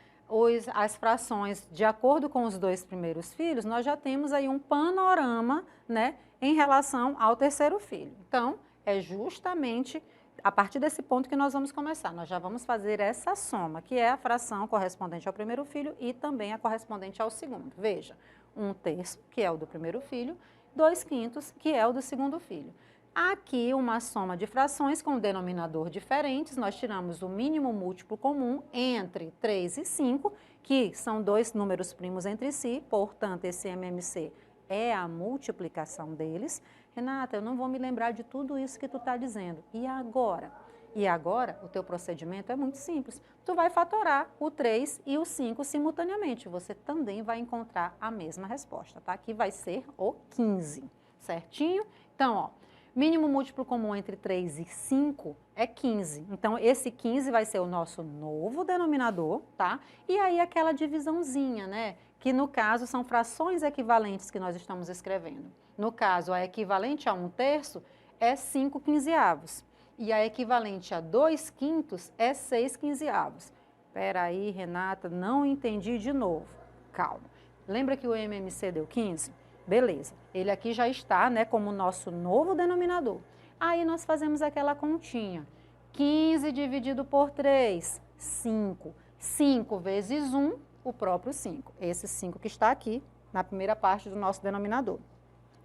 as frações de acordo com os 2 primeiros filhos, nós já temos aí um panorama, né, em relação ao terceiro filho. Então, é justamente a partir desse ponto que nós vamos começar. Nós já vamos fazer essa soma, que é a fração correspondente ao primeiro filho e também a correspondente ao segundo. Veja, 1/3, que é o do primeiro filho, 2/5, que é o do segundo filho. Aqui, uma soma de frações com denominador diferentes, nós tiramos o mínimo múltiplo comum entre 3 e 5, que são 2 números primos entre si, portanto, esse MMC é a multiplicação deles. Renata, eu não vou me lembrar de tudo isso que tu está dizendo. E agora? E agora, o teu procedimento é muito simples. Tu vai fatorar o 3 e o 5 simultaneamente. Você também vai encontrar a mesma resposta, tá? Que vai ser o 15, certinho? Então, ó, mínimo múltiplo comum entre 3 e 5 é 15. Então, esse 15 vai ser o nosso novo denominador, tá? E aí, aquela divisãozinha, né? Que no caso são frações equivalentes que nós estamos escrevendo. No caso, a equivalente a 1/3 é 5/15. E a equivalente a 2/5 é 6/15. Espera aí, Renata, não entendi de novo. Calma. Lembra que o MMC deu 15? Beleza. Ele aqui já está, né, como nosso novo denominador. Aí nós fazemos aquela continha. 15 dividido por 3, 5. 5 vezes 1, o próprio 5. Esse 5 que está aqui na primeira parte do nosso denominador.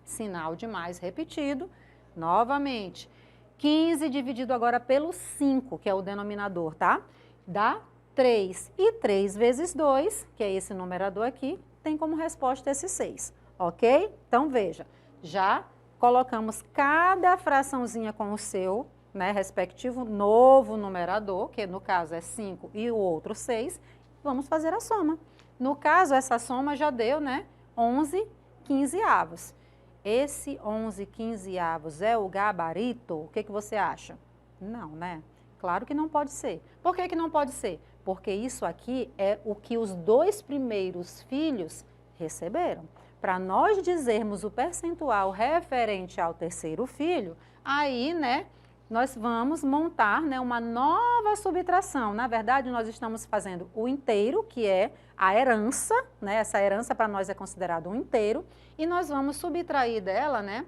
Sinal de mais repetido. Novamente, 15 dividido agora pelo 5, que é o denominador, tá? Dá 3. E 3 vezes 2, que é esse numerador aqui, tem como resposta esse 6, ok? Então, veja, já colocamos cada fraçãozinha com o seu, né, respectivo novo numerador, que no caso é 5 e o outro 6, vamos fazer a soma. No caso, essa soma já deu, né, 11/15. Esse 11/15 é o gabarito? O que você acha? Não, né? Claro que não pode ser. Por que não pode ser? Porque isso aqui é o que os 2 primeiros filhos receberam. Para nós dizermos o percentual referente ao terceiro filho, aí, né, nós vamos montar, né, uma nova subtração. Na verdade, nós estamos fazendo o inteiro, que é a herança, né, essa herança para nós é considerado um inteiro, e nós vamos subtrair dela, né,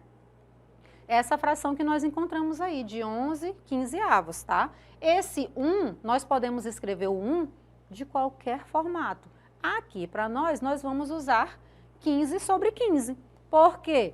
essa fração que nós encontramos aí, de 11/15, tá? Esse 1, nós podemos escrever o 1 de qualquer formato. Aqui, para nós vamos usar 15/15. Por quê?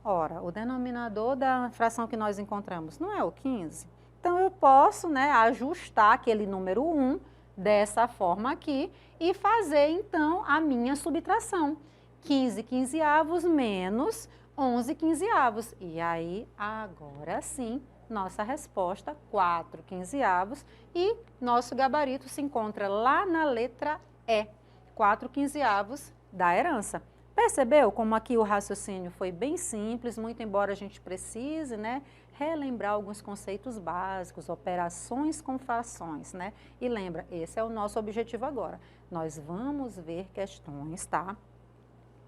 Ora, o denominador da fração que nós encontramos não é o 15? Então, eu posso, né, ajustar aquele número 1 dessa forma aqui e fazer, então, a minha subtração. 15/15 menos 11/15. E aí, agora sim, nossa resposta, 4/15. E nosso gabarito se encontra lá na letra E, 4/15 da herança. Percebeu como aqui o raciocínio foi bem simples, muito embora a gente precise, né, relembrar alguns conceitos básicos, operações com frações, né? E lembra, esse é o nosso objetivo agora. Nós vamos ver questões, tá?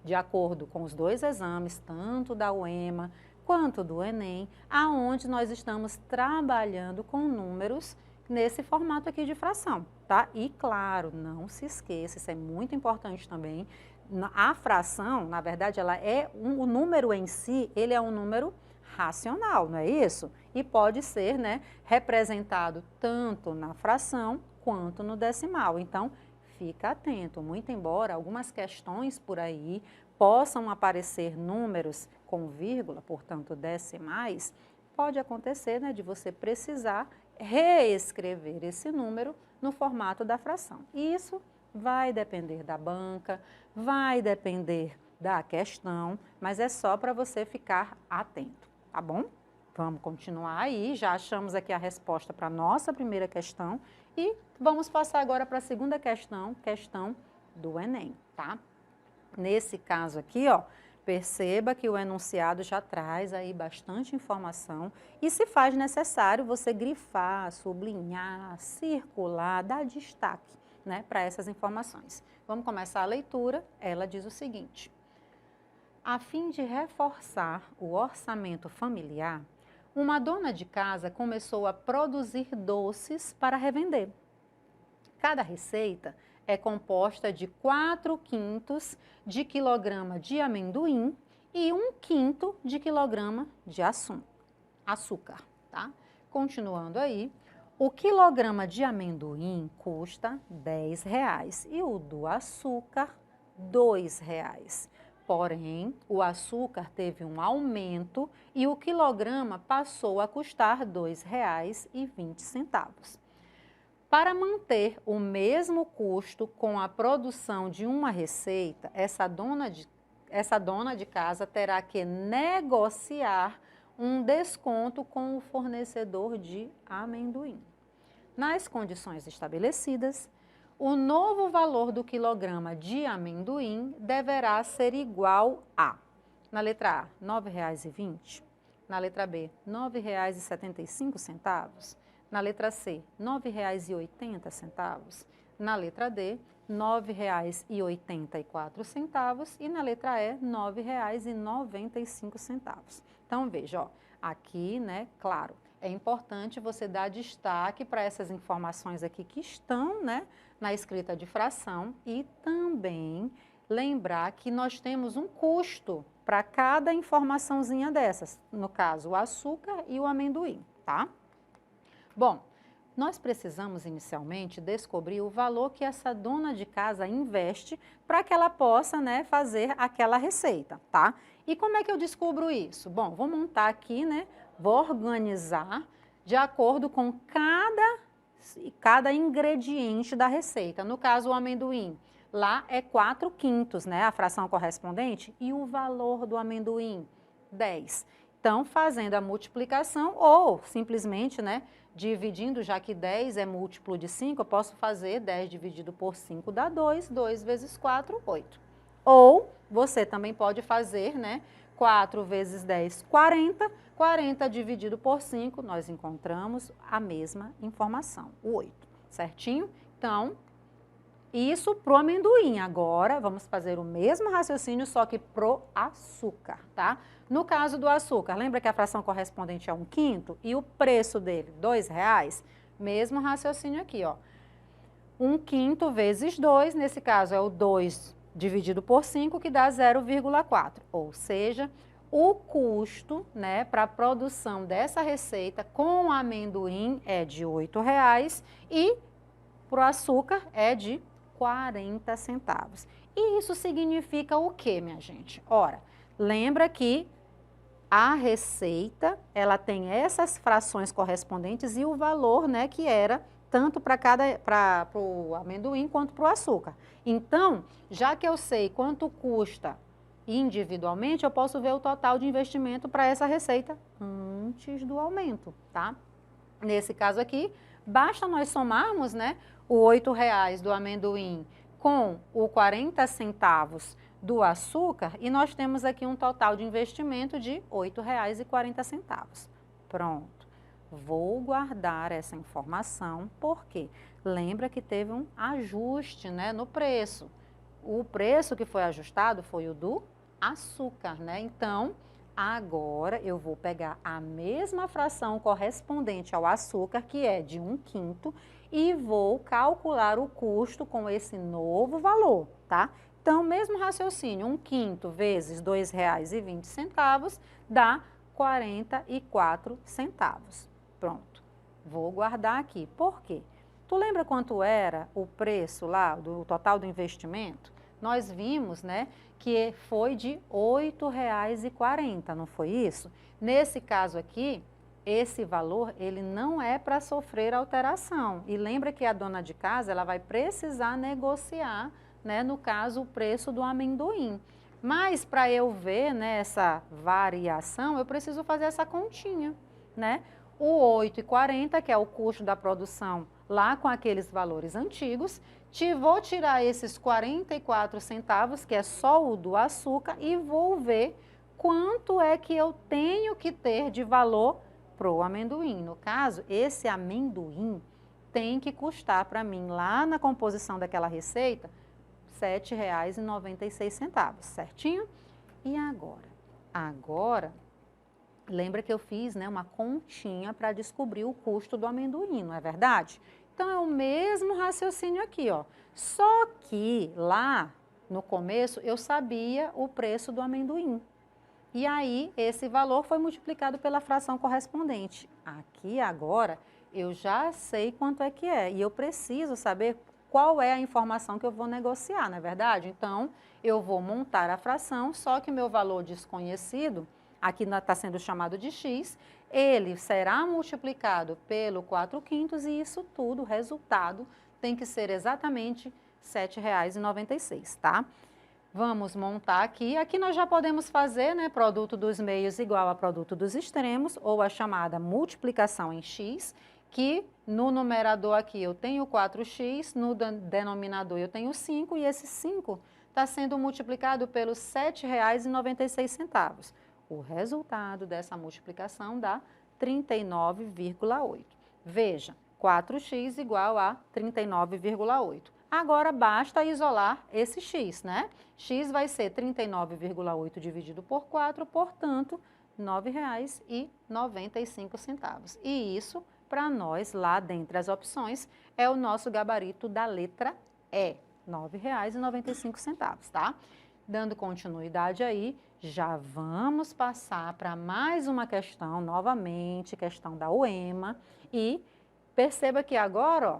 De acordo com os dois exames, tanto da UEMA quanto do Enem, aonde nós estamos trabalhando com números nesse formato aqui de fração, tá? E claro, não se esqueça, isso é muito importante também, a fração, na verdade, ela é o número em si, ele é um número racional, não é isso? E pode ser, né, representado tanto na fração quanto no decimal. Então, fica atento, muito embora algumas questões por aí possam aparecer números com vírgula, portanto decimais, pode acontecer, né, de você precisar reescrever esse número no formato da fração. E isso vai depender da banca, vai depender da questão, mas é só para você ficar atento, tá bom? Vamos continuar aí, já achamos aqui a resposta para a nossa primeira questão e vamos passar agora para a segunda questão, questão do Enem, tá? Nesse caso aqui, ó, perceba que o enunciado já traz aí bastante informação e se faz necessário você grifar, sublinhar, circular, dar destaque, né, para essas informações. Vamos começar a leitura. Ela diz o seguinte: a fim de reforçar o orçamento familiar, uma dona de casa começou a produzir doces para revender. Cada receita é composta de 4/5 de quilograma de amendoim e 1/5 de quilograma de açúcar, tá? Continuando aí, o quilograma de amendoim custa R$10 e o do açúcar R$2. Porém, o açúcar teve um aumento e o quilograma passou a custar R$2,20. Para manter o mesmo custo com a produção de uma receita, essa dona de casa terá que negociar um desconto com o fornecedor de amendoim. Nas condições estabelecidas, o novo valor do quilograma de amendoim deverá ser igual a, na letra A, R$ 9,20, na letra B, R$ 9,75, na letra C, R$ 9,80, na letra D, R$ 9,84 e na letra E, R$ 9,95. Então, veja, ó, aqui, né, claro, é importante você dar destaque para essas informações aqui que estão, né, na escrita de fração e também lembrar que nós temos um custo para cada informaçãozinha dessas, no caso, o açúcar e o amendoim, tá? Bom, nós precisamos inicialmente descobrir o valor que essa dona de casa investe para que ela possa, né, fazer aquela receita, tá? E como é que eu descubro isso? Bom, vou montar aqui, né, vou organizar de acordo com cada ingrediente da receita. No caso, o amendoim, lá é 4/5, né, a fração correspondente, e o valor do amendoim, 10. Então, fazendo a multiplicação ou simplesmente, né, dividindo, já que 10 é múltiplo de 5, eu posso fazer 10 dividido por 5 dá 2, 2 vezes 4, 8. Ou você também pode fazer, né, 4 vezes 10, 40, 40 dividido por 5, nós encontramos a mesma informação, o 8, certinho? Então, Isso pro amendoim. Agora, vamos fazer o mesmo raciocínio, só que pro açúcar, tá? No caso do açúcar, lembra que a fração correspondente é 1/5 e o preço dele, R$2? Mesmo raciocínio aqui, ó. 1/5 vezes 2, nesse caso é o 2 dividido por 5, que dá 0,4. Ou seja, o custo, né, para a produção dessa receita com amendoim é de R$8 e para o açúcar é de 40 centavos. E isso significa o quê, minha gente? Ora, lembra que a receita, ela tem essas frações correspondentes e o valor, né, que era tanto para o amendoim quanto para o açúcar. Então, já que eu sei quanto custa individualmente, eu posso ver o total de investimento para essa receita antes do aumento, tá? Nesse caso aqui, basta nós somarmos, né, o R$8 do amendoim com o 40 centavos do açúcar e nós temos aqui um total de investimento de R$8,40. Pronto. Vou guardar essa informação porque lembra que teve um ajuste, né, no preço. O preço que foi ajustado foi o do açúcar, né? Então, agora eu vou pegar a mesma fração correspondente ao açúcar, que é de 1/5, e vou calcular o custo com esse novo valor, tá? Então, mesmo raciocínio, 1/5 vezes R$2,20 dá 44 centavos. Pronto. Vou guardar aqui. Por quê? Tu lembra quanto era o preço lá, do total do investimento? Nós vimos, né, que foi de R$8,40, não foi isso? Nesse caso aqui, esse valor, ele não é para sofrer alteração. E lembra que a dona de casa, ela vai precisar negociar, né, no caso, o preço do amendoim. Mas para eu ver, né, essa variação, eu preciso fazer essa continha, né? O R$8,40, que é o custo da produção lá com aqueles valores antigos, vou tirar esses 44 centavos, que é só o do açúcar, e vou ver quanto é que eu tenho que ter de valor para o amendoim. No caso, esse amendoim tem que custar para mim, lá na composição daquela receita, R$7,96, certinho? E agora? Agora, lembra que eu fiz, né, uma continha para descobrir o custo do amendoim, não é verdade? Então, é o mesmo raciocínio aqui, ó. Só que lá no começo eu sabia o preço do amendoim. E aí, esse valor foi multiplicado pela fração correspondente. Aqui agora, eu já sei quanto é que é. E eu preciso saber qual é a informação que eu vou negociar, não é verdade? Então, eu vou montar a fração, só que o meu valor desconhecido, aqui está sendo chamado de x, ele será multiplicado pelo 4/5 e isso tudo, o resultado, tem que ser exatamente R$ 7,96, tá? Vamos montar aqui. Aqui nós já podemos fazer, né, produto dos meios igual a produto dos extremos, ou a chamada multiplicação em x, que no numerador aqui eu tenho 4x, no denominador eu tenho 5, e esse 5 está sendo multiplicado pelos R$ 7,96. O resultado dessa multiplicação dá 39,8. Veja, 4x igual a 39,8. Agora, basta isolar esse x, né? X vai ser 39,8 dividido por 4, portanto, R$ 9,95. E isso, para nós, lá dentre as opções, é o nosso gabarito da letra E, R$ 9,95, tá? Dando continuidade aí, já vamos passar para mais uma questão, novamente, questão da UEMA. E perceba que agora, ó,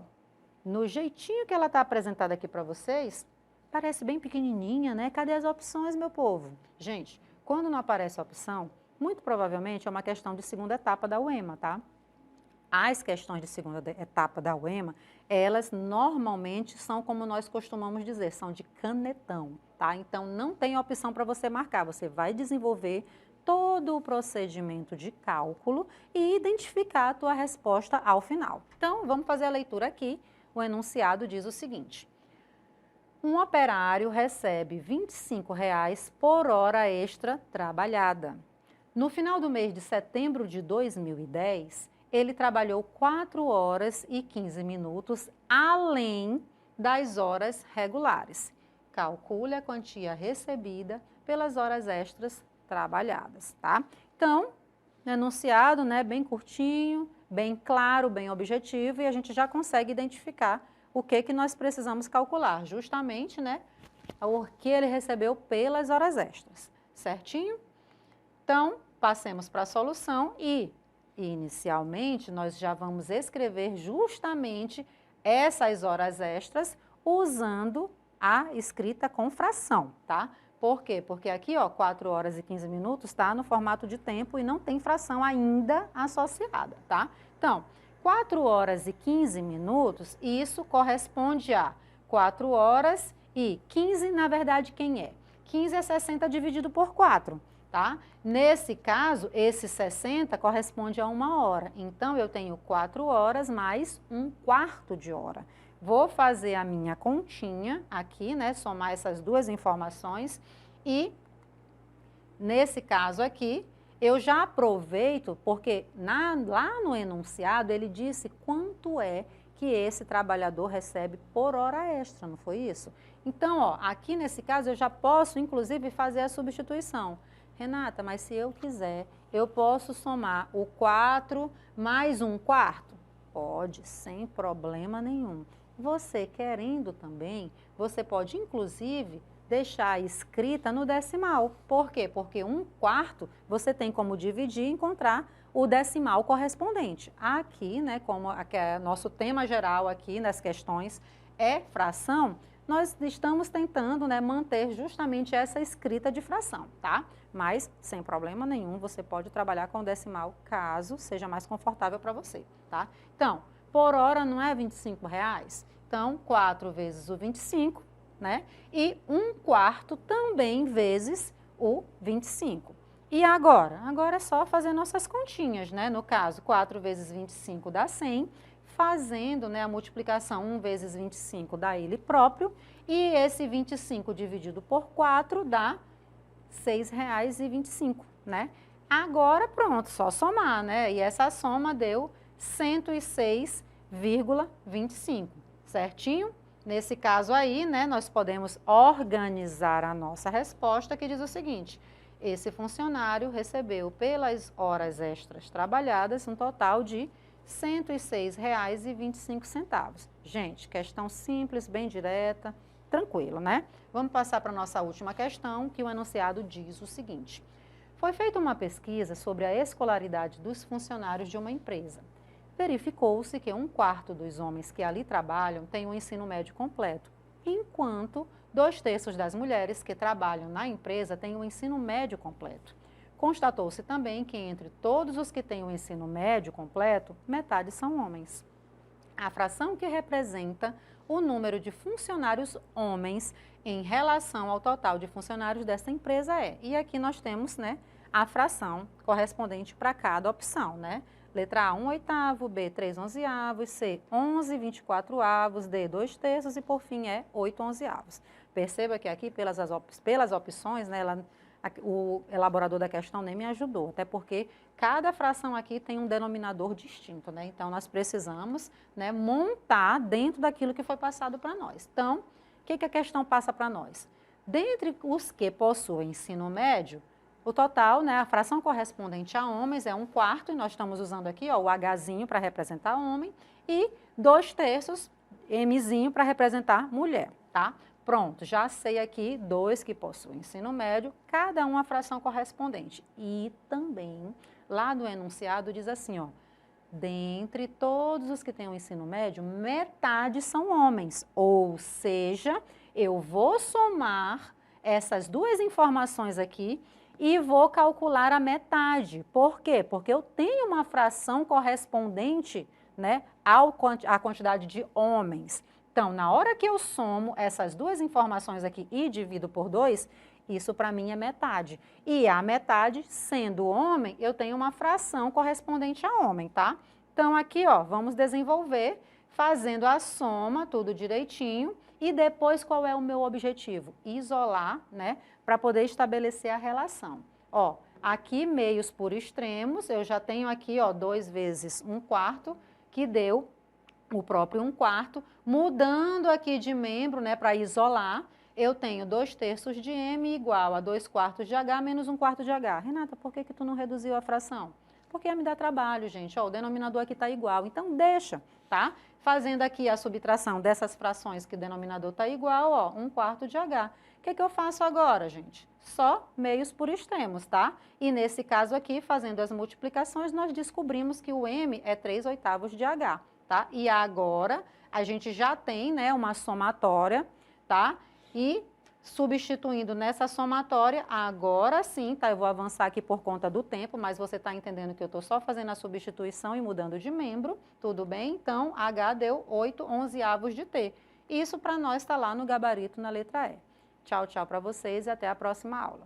no jeitinho que ela está apresentada aqui para vocês, parece bem pequenininha, né? Cadê as opções, meu povo? Gente, quando não aparece a opção, muito provavelmente é uma questão de segunda etapa da UEMA, tá? As questões de segunda etapa da UEMA, elas normalmente são, como nós costumamos dizer, são de canetão, tá? Então, não tem opção para você marcar, você vai desenvolver todo o procedimento de cálculo e identificar a tua resposta ao final. Então, vamos fazer a leitura aqui. O enunciado diz o seguinte: um operário recebe R$ 25,00 por hora extra trabalhada. No final do mês de setembro de 2010, ele trabalhou 4 horas e 15 minutos, além das horas regulares. Calcule a quantia recebida pelas horas extras trabalhadas, tá? Então, enunciado, né, bem curtinho, bem claro, bem objetivo, e a gente já consegue identificar o que nós precisamos calcular, justamente, né, o que ele recebeu pelas horas extras, certinho? Então, passemos para a solução e, inicialmente, nós já vamos escrever justamente essas horas extras usando a escrita com fração, tá? Por quê? Porque aqui, ó, 4 horas e 15 minutos está no formato de tempo e não tem fração ainda associada, tá? Então, 4 horas e 15 minutos, isso corresponde a 4 horas e 15, na verdade, quem é? 15 é 60 dividido por 4, tá? Nesse caso, esse 60 corresponde a 1 hora. Então, eu tenho 4 horas mais 1/4 de hora. Vou fazer a minha continha aqui, né, somar essas duas informações e, nesse caso aqui, eu já aproveito, porque lá no enunciado ele disse quanto é que esse trabalhador recebe por hora extra, não foi isso? Então, ó, aqui nesse caso eu já posso, inclusive, fazer a substituição. Renata, mas se eu quiser, eu posso somar o 4 mais 1/4? Pode, sem problema nenhum. Você querendo também, você pode inclusive deixar escrita no decimal. Por quê? Porque 1/4 você tem como dividir e encontrar o decimal correspondente. Aqui, né, como nosso tema geral aqui nas questões é fração, nós estamos tentando, né, manter justamente essa escrita de fração, tá? Mas, sem problema nenhum, você pode trabalhar com o decimal caso seja mais confortável para você, tá? Então, por hora não é R$25? Então, 4 vezes o 25, né? E 1/4 também vezes o 25. E agora? Agora é só fazer nossas continhas, né? No caso, 4 vezes 25 dá 100, fazendo, né, a multiplicação 1 vezes 25 dá ele próprio, e esse 25 dividido por 4 dá R$6,25, né? Agora, pronto, só somar, né? E essa soma deu 106,25, certinho? Nesse caso aí, né, nós podemos organizar a nossa resposta, que diz o seguinte: esse funcionário recebeu pelas horas extras trabalhadas um total de R$ 106,25. Gente, questão simples, bem direta, tranquilo, né? Vamos passar para a nossa última questão, que o enunciado diz o seguinte: foi feita uma pesquisa sobre a escolaridade dos funcionários de uma empresa. Verificou-se que 1/4 dos homens que ali trabalham têm o ensino médio completo, enquanto 2/3 das mulheres que trabalham na empresa têm o ensino médio completo. Constatou-se também que entre todos os que têm o ensino médio completo, metade são homens. A fração que representa o número de funcionários homens em relação ao total de funcionários dessa empresa é. E aqui nós temos, né, a fração correspondente para cada opção, né? Letra A, 1/8, B, 3/11, C, 11/24, D, 2/3 e, por fim, é 8/11. Perceba que aqui, pelas opções, né, o elaborador da questão nem me ajudou, até porque cada fração aqui tem um denominador distinto, né? Então, nós precisamos, né, montar dentro daquilo que foi passado para nós. Então, o que a questão passa para nós? Dentre os que possuem ensino médio, o total, né, a fração correspondente a homens é 1/4, e nós estamos usando aqui, ó, o Hzinho para representar homem, e 2/3, Mzinho, para representar mulher, tá? Pronto, já sei aqui 2 que possuem ensino médio, cada um a fração correspondente. E também, lá no enunciado diz assim, ó: dentre todos os que têm o ensino médio, metade são homens, ou seja, eu vou somar essas duas informações aqui e vou calcular a metade. Por quê? Porque eu tenho uma fração correspondente, né, à quantidade de homens. Então, na hora que eu somo essas duas informações aqui e divido por 2, isso para mim é metade. E a metade, sendo homem, eu tenho uma fração correspondente a homem, tá? Então, aqui, ó, vamos desenvolver fazendo a soma, tudo direitinho. E depois, qual é o meu objetivo? Isolar, né, para poder estabelecer a relação. Ó, aqui, meios por extremos, eu já tenho aqui, ó, 2 vezes 1/4, que deu o próprio 1/4, mudando aqui de membro, né, para isolar, eu tenho 2/3 de M igual a 2/4 de H menos 1/4 de H. Renata, por que tu não reduziu a fração? Porque ia me dar trabalho, gente. Ó, o denominador aqui está igual, então deixa, tá? Fazendo aqui a subtração dessas frações que o denominador está igual, ó, 1/4 de H. O que eu faço agora, gente? Só meios por extremos, tá? E nesse caso aqui, fazendo as multiplicações, nós descobrimos que o M é 3/8 de H, tá? E agora, a gente já tem, né, uma somatória, tá? E substituindo nessa somatória, agora sim, tá? Eu vou avançar aqui por conta do tempo, mas você está entendendo que eu estou só fazendo a substituição e mudando de membro, tudo bem? Então, H deu 8/11 de T. Isso para nós está lá no gabarito na letra E. Tchau, tchau para vocês e até a próxima aula.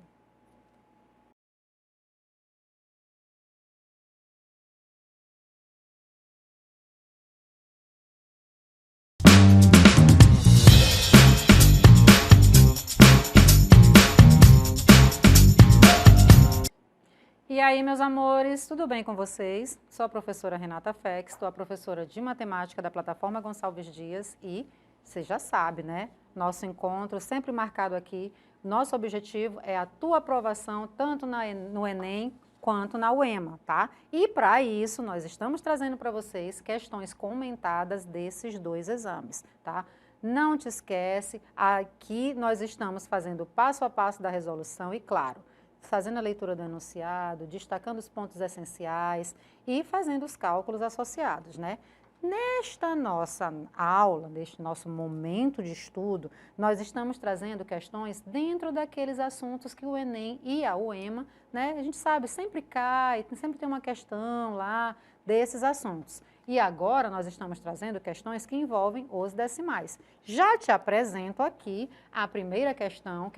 E aí, meus amores, tudo bem com vocês? Sou a professora Renata Fex, estou a professora de matemática da plataforma Gonçalves Dias e você já sabe, né? Nosso encontro sempre marcado aqui, nosso objetivo é a tua aprovação tanto no Enem quanto na UEMA, tá? E para isso, nós estamos trazendo para vocês questões comentadas desses dois exames, tá? Não te esquece, aqui nós estamos fazendo o passo a passo da resolução e, claro, fazendo a leitura do enunciado, destacando os pontos essenciais e fazendo os cálculos associados, né? Nesta nossa aula, neste nosso momento de estudo, nós estamos trazendo questões dentro daqueles assuntos que o Enem e a UEMA, né? A gente sabe, sempre cai, sempre tem uma questão lá desses assuntos. E agora nós estamos trazendo questões que envolvem os decimais. Já te apresento aqui a primeira questão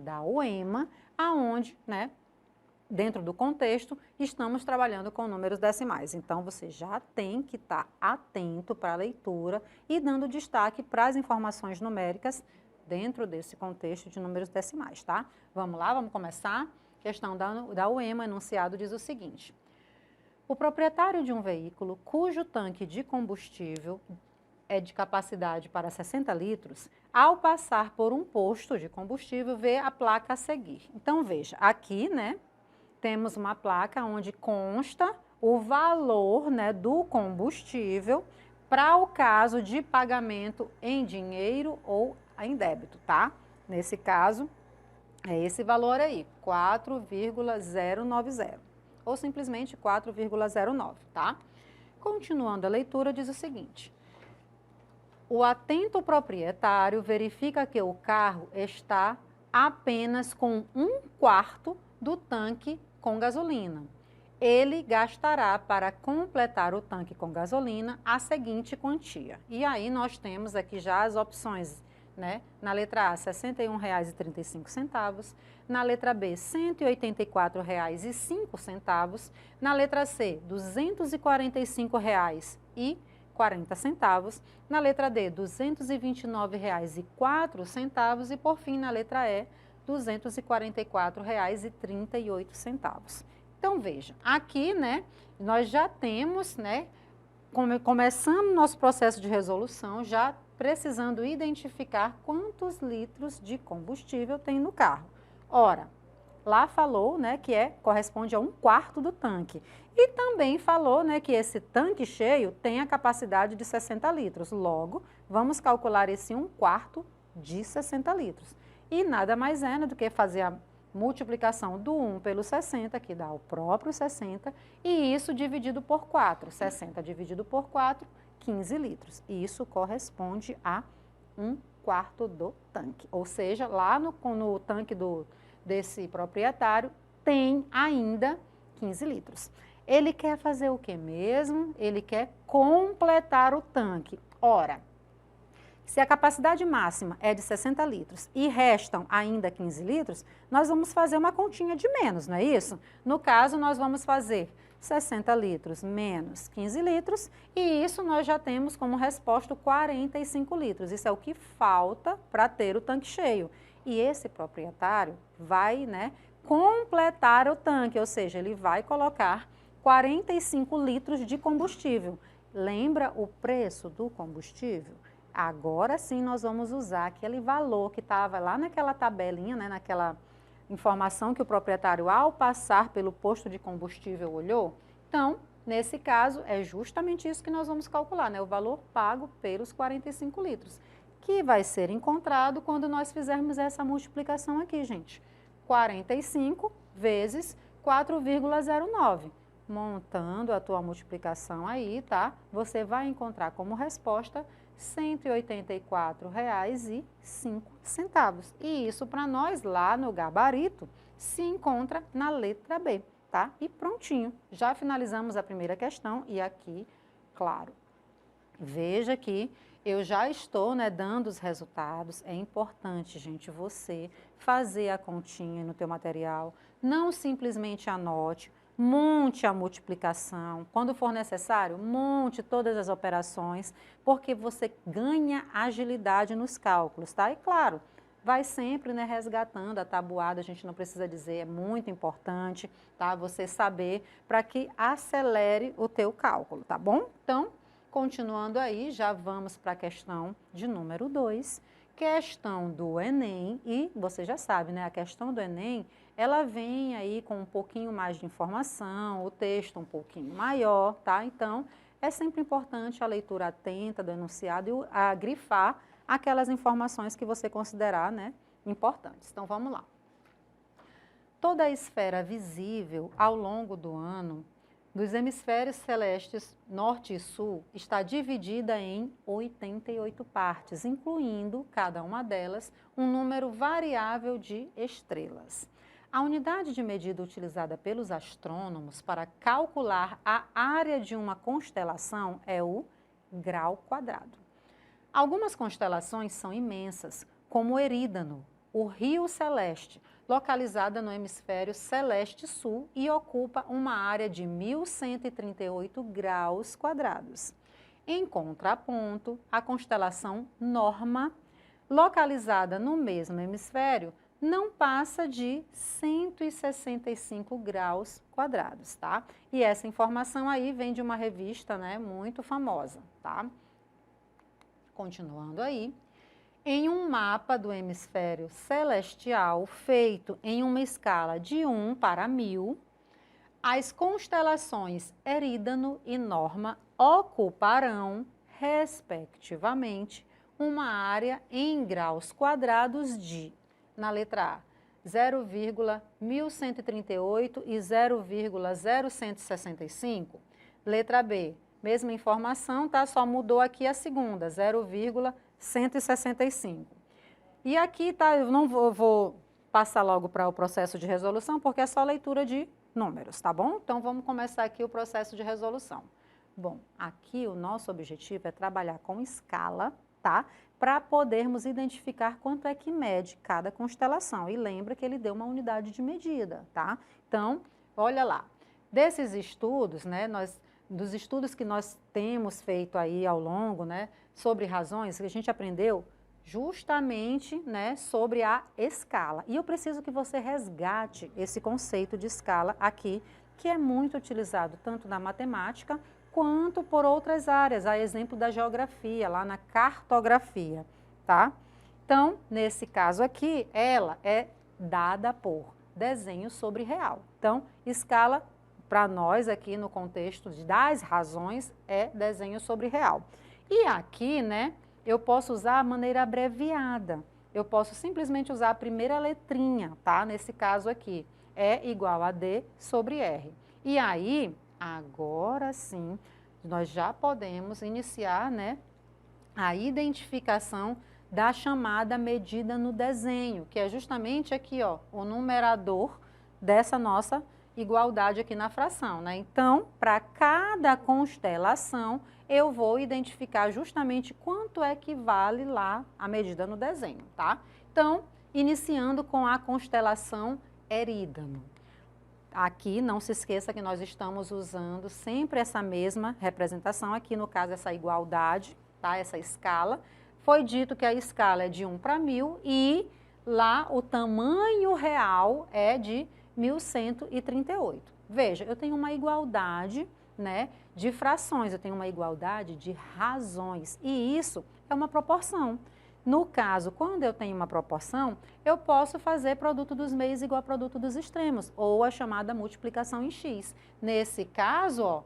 da UEMA, aonde, né, dentro do contexto, estamos trabalhando com números decimais. Então, você já tem que estar atento para a leitura e dando destaque para as informações numéricas dentro desse contexto de números decimais, tá? Vamos lá, vamos começar? Questão da UEMA, enunciado, diz o seguinte: o proprietário de um veículo cujo tanque de combustível é de capacidade para 60 litros, ao passar por um posto de combustível, vê a placa a seguir. Então, veja, aqui, né, temos uma placa onde consta o valor, né, do combustível para o caso de pagamento em dinheiro ou em débito, tá? Nesse caso, é esse valor aí, 4,090, ou simplesmente 4,09, tá? Continuando a leitura, diz o seguinte: o atento proprietário verifica que o carro está apenas com 1/4 do tanque com gasolina. Ele gastará para completar o tanque com gasolina a seguinte quantia. E aí nós temos aqui já as opções, né? Na letra A, R$ 61,35. Na letra B, R$ 184,05. Na letra C, R$ 245,40. Na letra D, R$ 229,04 e, por fim, na letra E, R$ 244,38. Então, veja, aqui, né, nós já temos, né, começando nosso processo de resolução, já precisando identificar quantos litros de combustível tem no carro. Ora, lá falou, né, que corresponde a 1/4 do tanque. E também falou, né, que esse tanque cheio tem a capacidade de 60 litros. Logo, vamos calcular esse 1/4 de 60 litros. E nada mais é, né, do que fazer a multiplicação do 1 pelo 60, que dá o próprio 60, e isso dividido por 4. 60 dividido por 4, 15 litros. E isso corresponde a 1/4 do tanque. Ou seja, lá no tanque desse proprietário tem ainda 15 litros. Ele quer fazer o que mesmo? Ele quer completar o tanque. Ora, se a capacidade máxima é de 60 litros e restam ainda 15 litros, nós vamos fazer uma continha de menos, não é isso? No caso, nós vamos fazer 60 litros menos 15 litros e isso nós já temos como resposta 45 litros. Isso é o que falta para ter o tanque cheio. E esse proprietário vai, né, completar o tanque, ou seja, ele vai colocar 45 litros de combustível. lembra o preço do combustível? Agora sim nós vamos usar aquele valor que estava lá naquela tabelinha, né, naquela informação que o proprietário, ao passar pelo posto de combustível, olhou. Então, nesse caso, é justamente isso que nós vamos calcular, né, o valor pago pelos 45 litros, que vai ser encontrado quando nós fizermos essa multiplicação aqui, gente. 45 vezes 4,09. Montando a tua multiplicação aí, tá? Você vai encontrar como resposta R$ 184,05. E isso para nós lá no gabarito se encontra na letra B, tá? E prontinho. Já finalizamos a primeira questão e aqui, claro, veja que eu já estou, né, dando os resultados. É importante, gente, você fazer a continha no teu material, não simplesmente anote, monte a multiplicação. Quando for necessário, monte todas as operações, porque você ganha agilidade nos cálculos, tá? E claro, vai sempre, né, resgatando a tabuada, a gente não precisa dizer, é muito importante, tá? Você saber para que acelere o teu cálculo, tá bom? Então, continuando aí, já vamos para a questão de número 2, questão do Enem, e você já sabe, né, a questão do Enem, ela vem aí com um pouquinho mais de informação, o texto um pouquinho maior, tá? Então, é sempre importante a leitura atenta do enunciado e a grifar aquelas informações que você considerar, né, importantes. Então, vamos lá. Toda a esfera visível ao longo do ano dos hemisférios celestes norte e sul está dividida em 88 partes, incluindo, cada uma delas, um número variável de estrelas. A unidade de medida utilizada pelos astrônomos para calcular a área de uma constelação é o grau quadrado. Algumas constelações são imensas, como o Erídano, o Rio Celeste, localizada no hemisfério celeste sul e ocupa uma área de 1.138 graus quadrados. Em contraponto, a constelação Norma, localizada no mesmo hemisfério, não passa de 165 graus quadrados, tá? E essa informação aí vem de uma revista, né, muito famosa, tá? Continuando aí. Em um mapa do hemisfério celestial feito em uma escala de 1 para 1000, as constelações Erídano e Norma ocuparão, respectivamente, uma área em graus quadrados de, na letra A, 0,1138 e 0,0165. Letra B, mesma informação, tá? Só mudou aqui a segunda, 0,165. E aqui, tá, eu não vou passar logo para o processo de resolução, porque é só leitura de números, tá bom? Então, vamos começar aqui o processo de resolução. Bom, aqui o nosso objetivo é trabalhar com escala, tá? Para podermos identificar quanto é que mede cada constelação. E lembra que ele deu uma unidade de medida, tá? Então, olha lá. Desses estudos, né, dos estudos que nós temos feito aí ao longo, né, sobre razões, que a gente aprendeu justamente, né, sobre a escala. E eu preciso que você resgate esse conceito de escala aqui, que é muito utilizado tanto na matemática quanto por outras áreas, a exemplo da geografia, lá na cartografia, tá? Então, nesse caso aqui, ela é dada por desenho sobre real. Então, escala, para nós aqui no contexto das razões, é desenho sobre real. E aqui, né, eu posso usar a maneira abreviada. Eu posso simplesmente usar a primeira letrinha, tá? Nesse caso aqui, E igual a D sobre R. E aí, agora sim, nós já podemos iniciar, né, a identificação da chamada medida no desenho, que é justamente aqui, ó, o numerador dessa nossa igualdade aqui na fração, né? Então, para cada constelação, eu vou identificar justamente quanto é que vale lá a medida no desenho, tá? Então, iniciando com a constelação Erídano. Aqui, não se esqueça que nós estamos usando sempre essa mesma representação, aqui no caso essa igualdade, tá? Essa escala. Foi dito que a escala é de 1 para 1000 e lá o tamanho real é de 1138. Veja, eu tenho uma igualdade, né, de frações, eu tenho uma igualdade de razões. E isso é uma proporção. No caso, quando eu tenho uma proporção, eu posso fazer produto dos meios igual a produto dos extremos, ou a chamada multiplicação em x. Nesse caso, ó,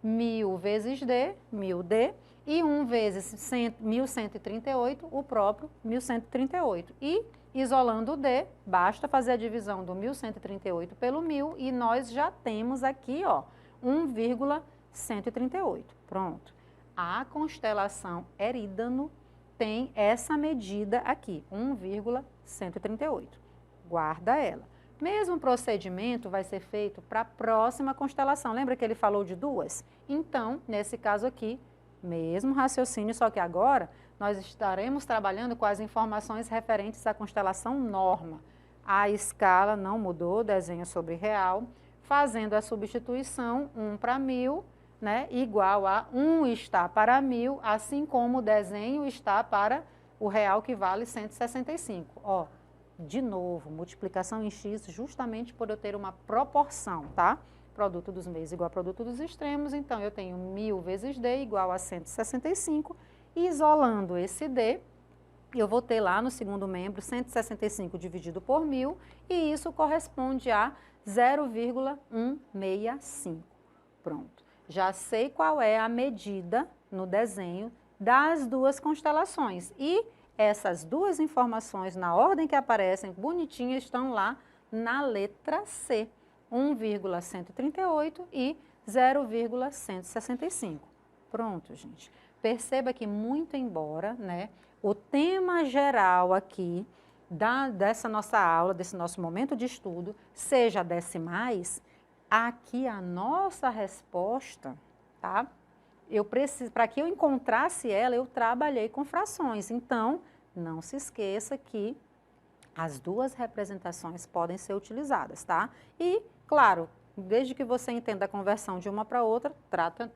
1.000 vezes d, 1.000d, e 1 vezes 1.138, o próprio 1.138. E, isolando o d, basta fazer a divisão do 1.138 pelo 1.000 e nós já temos aqui, ó, 1,138. Pronto. A constelação Erídano tem essa medida aqui, 1,138. Guarda ela. Mesmo procedimento vai ser feito para a próxima constelação. Lembra que ele falou de duas? Então, nesse caso aqui, mesmo raciocínio, só que agora nós estaremos trabalhando com as informações referentes à constelação Norma. A escala não mudou, desenho sobre real, fazendo a substituição 1 para 1.000, né, igual a 1 está para 1.000, assim como o desenho está para o real que vale 165. Ó, de novo, multiplicação em x justamente por eu ter uma proporção, tá? Produto dos meios igual a produto dos extremos, então eu tenho 1.000 vezes d igual a 165, e isolando esse d, eu vou ter lá no segundo membro 165 dividido por 1.000, e isso corresponde a 0,165. Pronto. Já sei qual é a medida no desenho das duas constelações. E essas duas informações, na ordem que aparecem, bonitinhas, estão lá na letra C. 1,138 e 0,165. Pronto, gente. Perceba que, muito embora, né, o tema geral aqui dessa nossa aula, desse nosso momento de estudo, seja decimais, aqui a nossa resposta, tá? Para que eu encontrasse ela, eu trabalhei com frações. Então, não se esqueça que as duas representações podem ser utilizadas, tá? E, claro, desde que você entenda a conversão de uma para outra,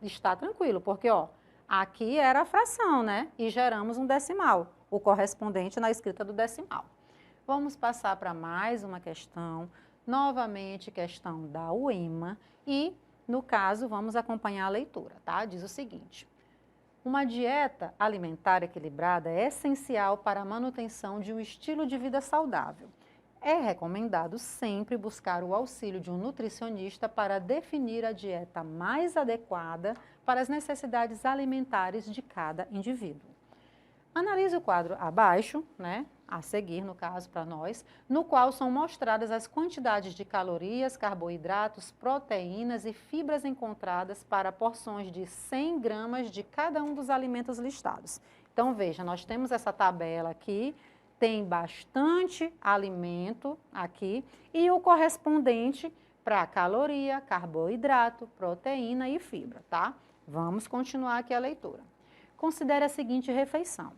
está tranquilo, porque, ó, aqui era a fração, né? E geramos um decimal, o correspondente na escrita do decimal. Vamos passar para mais uma questão, novamente questão da UEMA, e, no caso, vamos acompanhar a leitura, tá? Diz o seguinte: uma dieta alimentar equilibrada é essencial para a manutenção de um estilo de vida saudável. É recomendado sempre buscar o auxílio de um nutricionista para definir a dieta mais adequada para as necessidades alimentares de cada indivíduo. Analise o quadro abaixo, né, a seguir, no caso, para nós, no qual são mostradas as quantidades de calorias, carboidratos, proteínas e fibras encontradas para porções de 100 gramas de cada um dos alimentos listados. Então, veja, nós temos essa tabela aqui, tem bastante alimento aqui e o correspondente para caloria, carboidrato, proteína e fibra, tá? Vamos continuar aqui a leitura. Considere a seguinte refeição: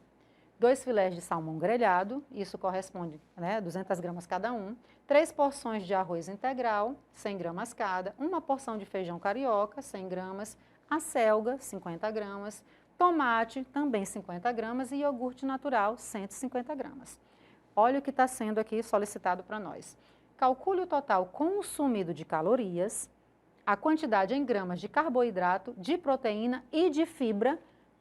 2 filés de salmão grelhado, isso corresponde, né, 200 gramas cada um, 3 porções de arroz integral, 100 gramas cada, uma porção de feijão carioca, 100 gramas, acelga, 50 gramas, tomate, também 50 gramas, e iogurte natural, 150 gramas. Olha o que está sendo aqui solicitado para nós. Calcule o total consumido de calorias, a quantidade em gramas de carboidrato, de proteína e de fibra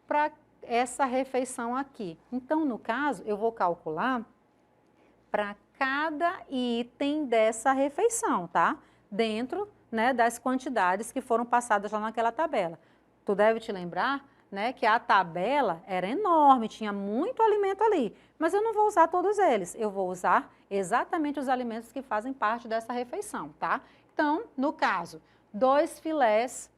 para essa refeição aqui. Então, no caso, eu vou calcular para cada item dessa refeição, tá? Dentro, né, das quantidades que foram passadas lá naquela tabela. Tu deve te lembrar, né, que a tabela era enorme, tinha muito alimento ali, mas eu não vou usar todos eles, eu vou usar exatamente os alimentos que fazem parte dessa refeição, tá? Então, no caso, 2 filés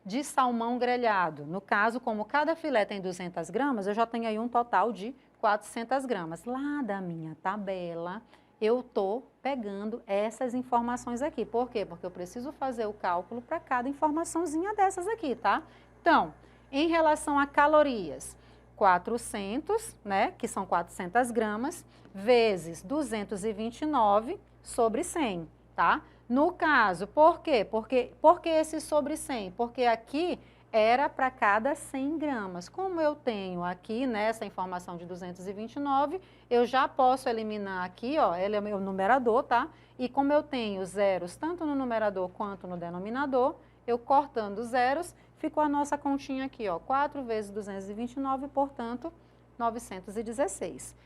de salmão grelhado. No caso, como cada filé tem 200 gramas, eu já tenho aí um total de 400 gramas. Lá da minha tabela, eu estou pegando essas informações aqui. Por quê? Porque eu preciso fazer o cálculo para cada informaçãozinha dessas aqui, tá? Então, em relação a calorias, 400, né, que são 400 gramas, vezes 229 sobre 100, tá? No caso, por quê? Por que esse sobre 100? Porque aqui era para cada 100 gramas. Como eu tenho aqui nessa informação de 229, eu já posso eliminar aqui, ó, ele é o meu numerador, tá? E como eu tenho zeros tanto no numerador quanto no denominador, Eu cortando zeros, ficou a nossa continha aqui, ó, 4 vezes 229, portanto, 916.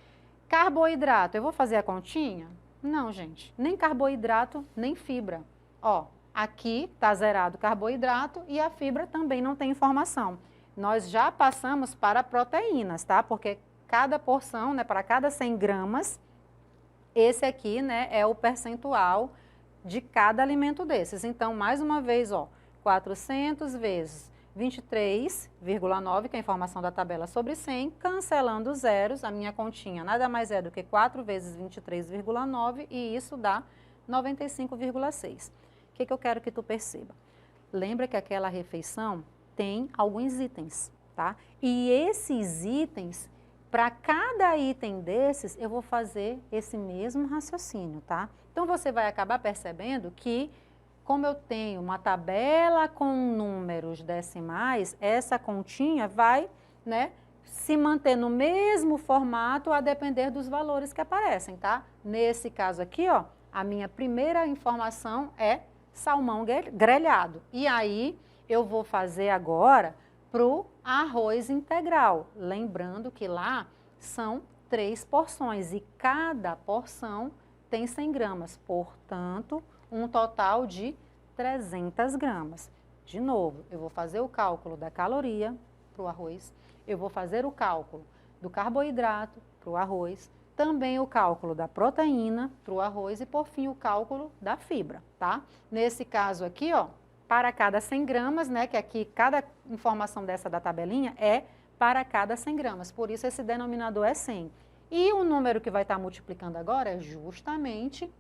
Carboidrato, eu vou fazer a continha? Não, gente, nem carboidrato, nem fibra. Ó, aqui está zerado o carboidrato e a fibra também não tem informação. Nós já passamos para proteínas, tá? Porque cada porção, né, para cada 100 gramas, esse aqui, né, é o percentual de cada alimento desses. Então, mais uma vez, ó, 400 vezes 23,9, que é a informação da tabela sobre 100, cancelando os zeros, a minha continha nada mais é do que 4 vezes 23,9 e isso dá 95,6. O que eu quero que tu perceba? Lembra que aquela refeição tem alguns itens, tá? E esses itens, para cada item desses, eu vou fazer esse mesmo raciocínio, tá? Então, você vai acabar percebendo que, como eu tenho uma tabela com números decimais, essa continha vai, né, se manter no mesmo formato a depender dos valores que aparecem, tá? Nesse caso aqui, ó, a minha primeira informação é salmão grelhado. E aí, eu vou fazer agora para o arroz integral. Lembrando que lá são 3 porções e cada porção tem 100 gramas. Portanto, um total de 300 gramas. De novo, eu vou fazer o cálculo da caloria para o arroz, eu vou fazer o cálculo do carboidrato para o arroz, também o cálculo da proteína para o arroz e, por fim, o cálculo da fibra, tá? Nesse caso aqui, ó, para cada 100 gramas, né, que aqui cada informação dessa da tabelinha é para cada 100 gramas, por isso esse denominador é 100. E o número que vai estar multiplicando agora é justamente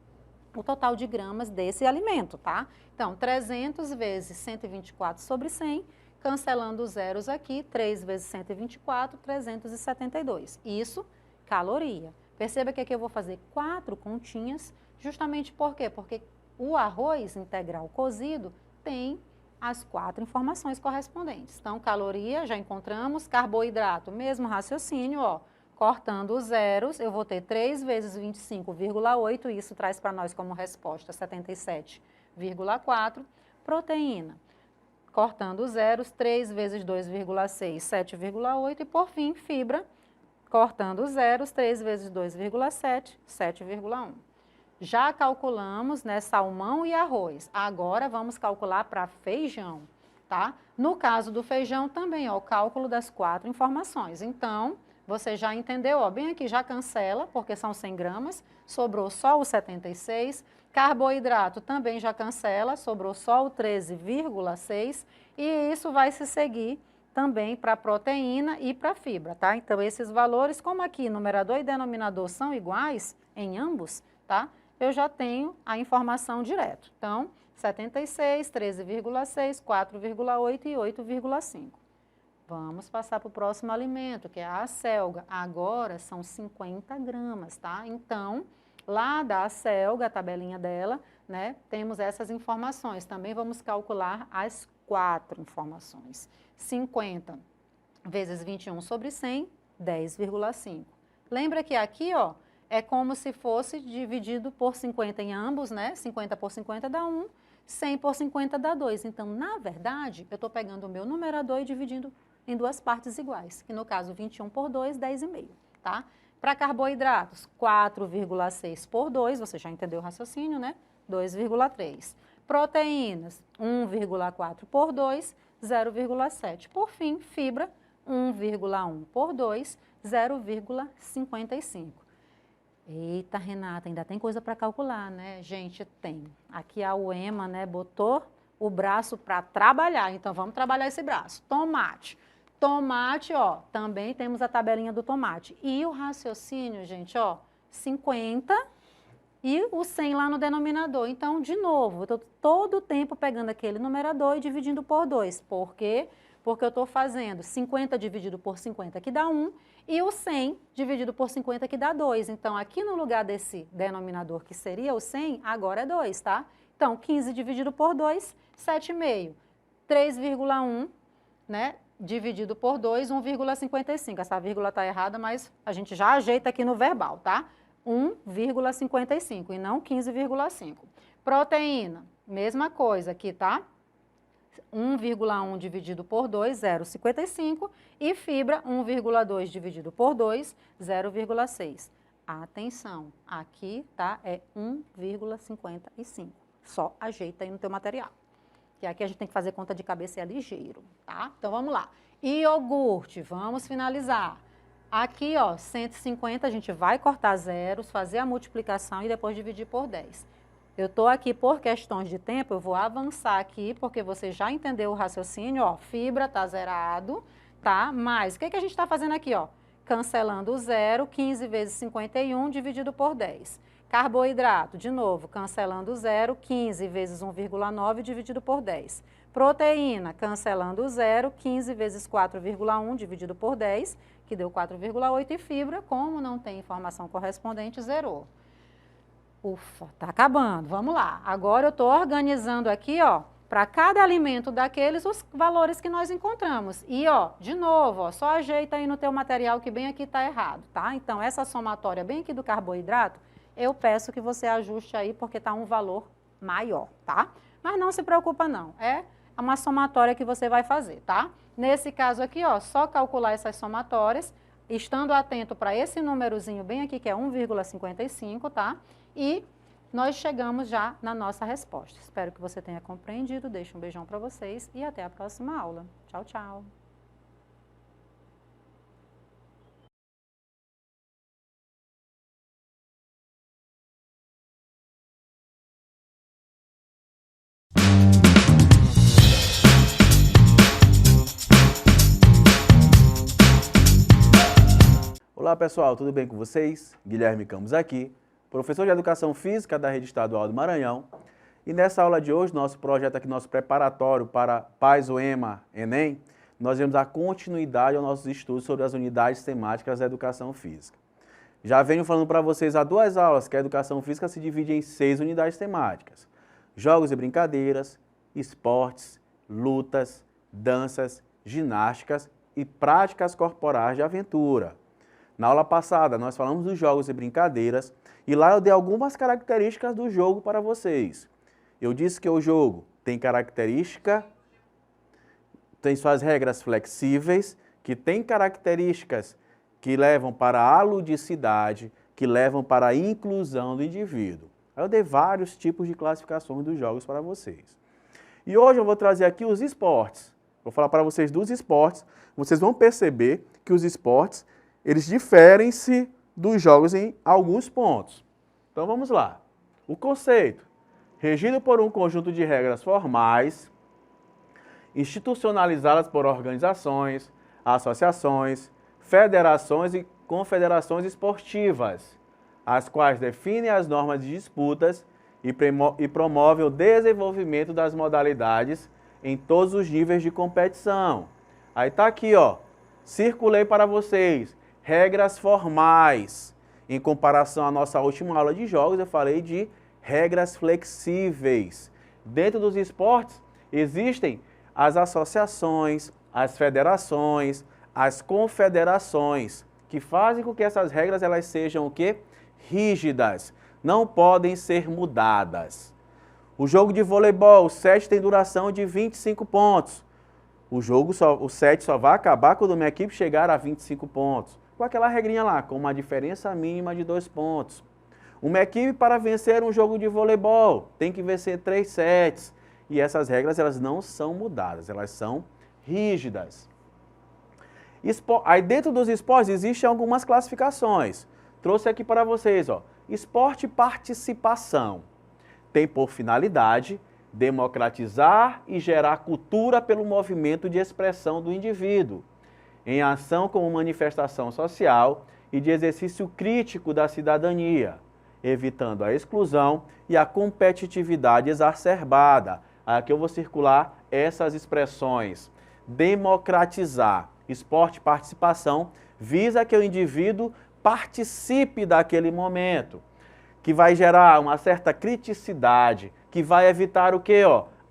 o total de gramas desse alimento, tá? Então, 300 vezes 124 sobre 100, cancelando os zeros aqui, 3 vezes 124, 372. Isso, caloria. Perceba que aqui eu vou fazer 4 continhas, justamente por quê? Porque o arroz integral cozido tem as 4 informações correspondentes. Então, caloria, já encontramos, carboidrato, mesmo raciocínio, ó, cortando os zeros, eu vou ter 3 vezes 25,8, isso traz para nós como resposta 77,4. Proteína, cortando os zeros, 3 vezes 2,6, 7,8. E, por fim, fibra, cortando os zeros, 3 vezes 2,7, 7,1. Já calculamos, né, salmão e arroz. Agora vamos calcular para feijão, tá? No caso do feijão também, ó, o cálculo das 4 informações. Então, você já entendeu, ó, bem aqui já cancela, porque são 100 gramas, sobrou só o 76. Carboidrato também já cancela, sobrou só o 13,6. E isso vai se seguir também para proteína e para fibra, tá? Então, esses valores, como aqui numerador e denominador são iguais em ambos, tá? Eu já tenho a informação direto. Então, 76, 13,6, 4,8 e 8,5. Vamos passar para o próximo alimento, que é a acelga. Agora são 50 gramas, tá? Então, lá da acelga, a tabelinha dela, né, temos essas informações. Também vamos calcular as 4 informações. 50 vezes 21 sobre 100, 10,5. Lembra que aqui, ó, é como se fosse dividido por 50 em ambos, né? 50 por 50 dá 1, 100 por 50 dá 2. Então, na verdade, eu estou pegando o meu numerador e dividindo em 2 partes iguais, que no caso 21 por 2, 10,5, tá? Para carboidratos, 4,6 por 2, você já entendeu o raciocínio, né? 2,3. Proteínas, 1,4 por 2, 0,7. Por fim, fibra, 1,1 por 2, 0,55. Eita, Renata, ainda tem coisa para calcular, né? Gente, tem. Aqui a UEMA, né, botou o braço para trabalhar, então vamos trabalhar esse braço. Tomate. Tomate, ó, também temos a tabelinha do tomate. E o raciocínio, gente, ó, 50 e o 100 lá no denominador. Então, de novo, eu estou todo o tempo pegando aquele numerador e dividindo por 2. Por quê? Porque eu estou fazendo 50 dividido por 50, que dá 1, e o 100 dividido por 50, que dá 2. Então, aqui no lugar desse denominador, que seria o 100, agora é 2, tá? Então, 15 dividido por 2, 7,5. 3,1, né? Dividido por 2, 1,55. Essa vírgula está errada, mas a gente já ajeita aqui no verbal, tá? 1,55 e não 15,5. Proteína, mesma coisa aqui, tá? 1,1 dividido por 2, 0,55. E fibra, 1,2 dividido por 2, 0,6. Atenção, aqui tá, é 1,55. Só ajeita aí no teu material. Que aqui a gente tem que fazer conta de cabeça e é ligeiro, tá? Então vamos lá. Iogurte, vamos finalizar. Aqui, ó, 150, a gente vai cortar zeros, fazer a multiplicação e depois dividir por 10. Eu estou aqui por questões de tempo, eu vou avançar aqui, porque você já entendeu o raciocínio, ó, fibra está zerado, tá? Mas o que a gente está fazendo aqui, ó? Cancelando o zero, 15 vezes 51 dividido por 10. Carboidrato, de novo, cancelando o zero, 15 vezes 1,9 dividido por 10. Proteína, cancelando o zero, 15 vezes 4,1 dividido por 10, que deu 4,8. E fibra, como não tem informação correspondente, zerou. Ufa, tá acabando. Vamos lá. Agora eu estou organizando aqui, ó, para cada alimento daqueles os valores que nós encontramos. E, ó, de novo, ó, só ajeita aí no teu material que bem aqui está errado, tá? Então, essa somatória bem aqui do carboidrato, eu peço que você ajuste aí porque está um valor maior, tá? Mas não se preocupa não, é uma somatória que você vai fazer, tá? Nesse caso aqui, ó, só calcular essas somatórias, estando atento para esse númerozinho bem aqui, que é 1,55, tá? E nós chegamos já na nossa resposta. Espero que você tenha compreendido, deixo um beijão para vocês e até a próxima aula. Tchau, tchau! Olá pessoal, tudo bem com vocês? Guilherme Campos aqui, professor de Educação Física da Rede Estadual do Maranhão. E nessa aula de hoje, nosso projeto aqui, nosso preparatório para PAS UEMA Enem, nós vamos dar continuidade aos nossos estudos sobre as unidades temáticas da Educação Física. Já venho falando para vocês há 2 aulas que a Educação Física se divide em 6 unidades temáticas. Jogos e brincadeiras, esportes, lutas, danças, ginásticas e práticas corporais de aventura. Na aula passada, nós falamos dos jogos e brincadeiras e lá eu dei algumas características do jogo para vocês. Eu disse que o jogo tem característica, tem suas regras flexíveis, que tem características que levam para a ludicidade, que levam para a inclusão do indivíduo. Eu dei vários tipos de classificações dos jogos para vocês. E hoje eu vou trazer aqui os esportes. Vou falar para vocês dos esportes. Vocês vão perceber que os esportes eles diferem-se dos jogos em alguns pontos. Então vamos lá. O conceito, regido por um conjunto de regras formais, institucionalizadas por organizações, associações, federações e confederações esportivas, as quais definem as normas de disputas e promovem o desenvolvimento das modalidades em todos os níveis de competição. Aí tá aqui, ó, circulei para vocês. Regras formais. Em comparação à nossa última aula de jogos, eu falei de regras flexíveis. Dentro dos esportes, existem as associações, as federações, as confederações, que fazem com que essas regras elas sejam o quê? Rígidas. Não podem ser mudadas. O jogo de voleibol, o set tem duração de 25 pontos. O set só vai acabar quando uma equipe chegar a 25 pontos. Com aquela regrinha lá, com uma diferença mínima de 2 pontos. Uma equipe para vencer um jogo de voleibol tem que vencer 3 sets. E essas regras elas não são mudadas, elas são rígidas. Aí dentro dos esportes existem algumas classificações. Trouxe aqui para vocês, ó. Esporte e participação. Tem por finalidade democratizar e gerar cultura pelo movimento de expressão do indivíduo, em ação como manifestação social e de exercício crítico da cidadania, evitando a exclusão e a competitividade exacerbada. Aqui eu vou circular essas expressões. Democratizar, esporte e participação, visa que o indivíduo participe daquele momento, que vai gerar uma certa criticidade, que vai evitar o quê?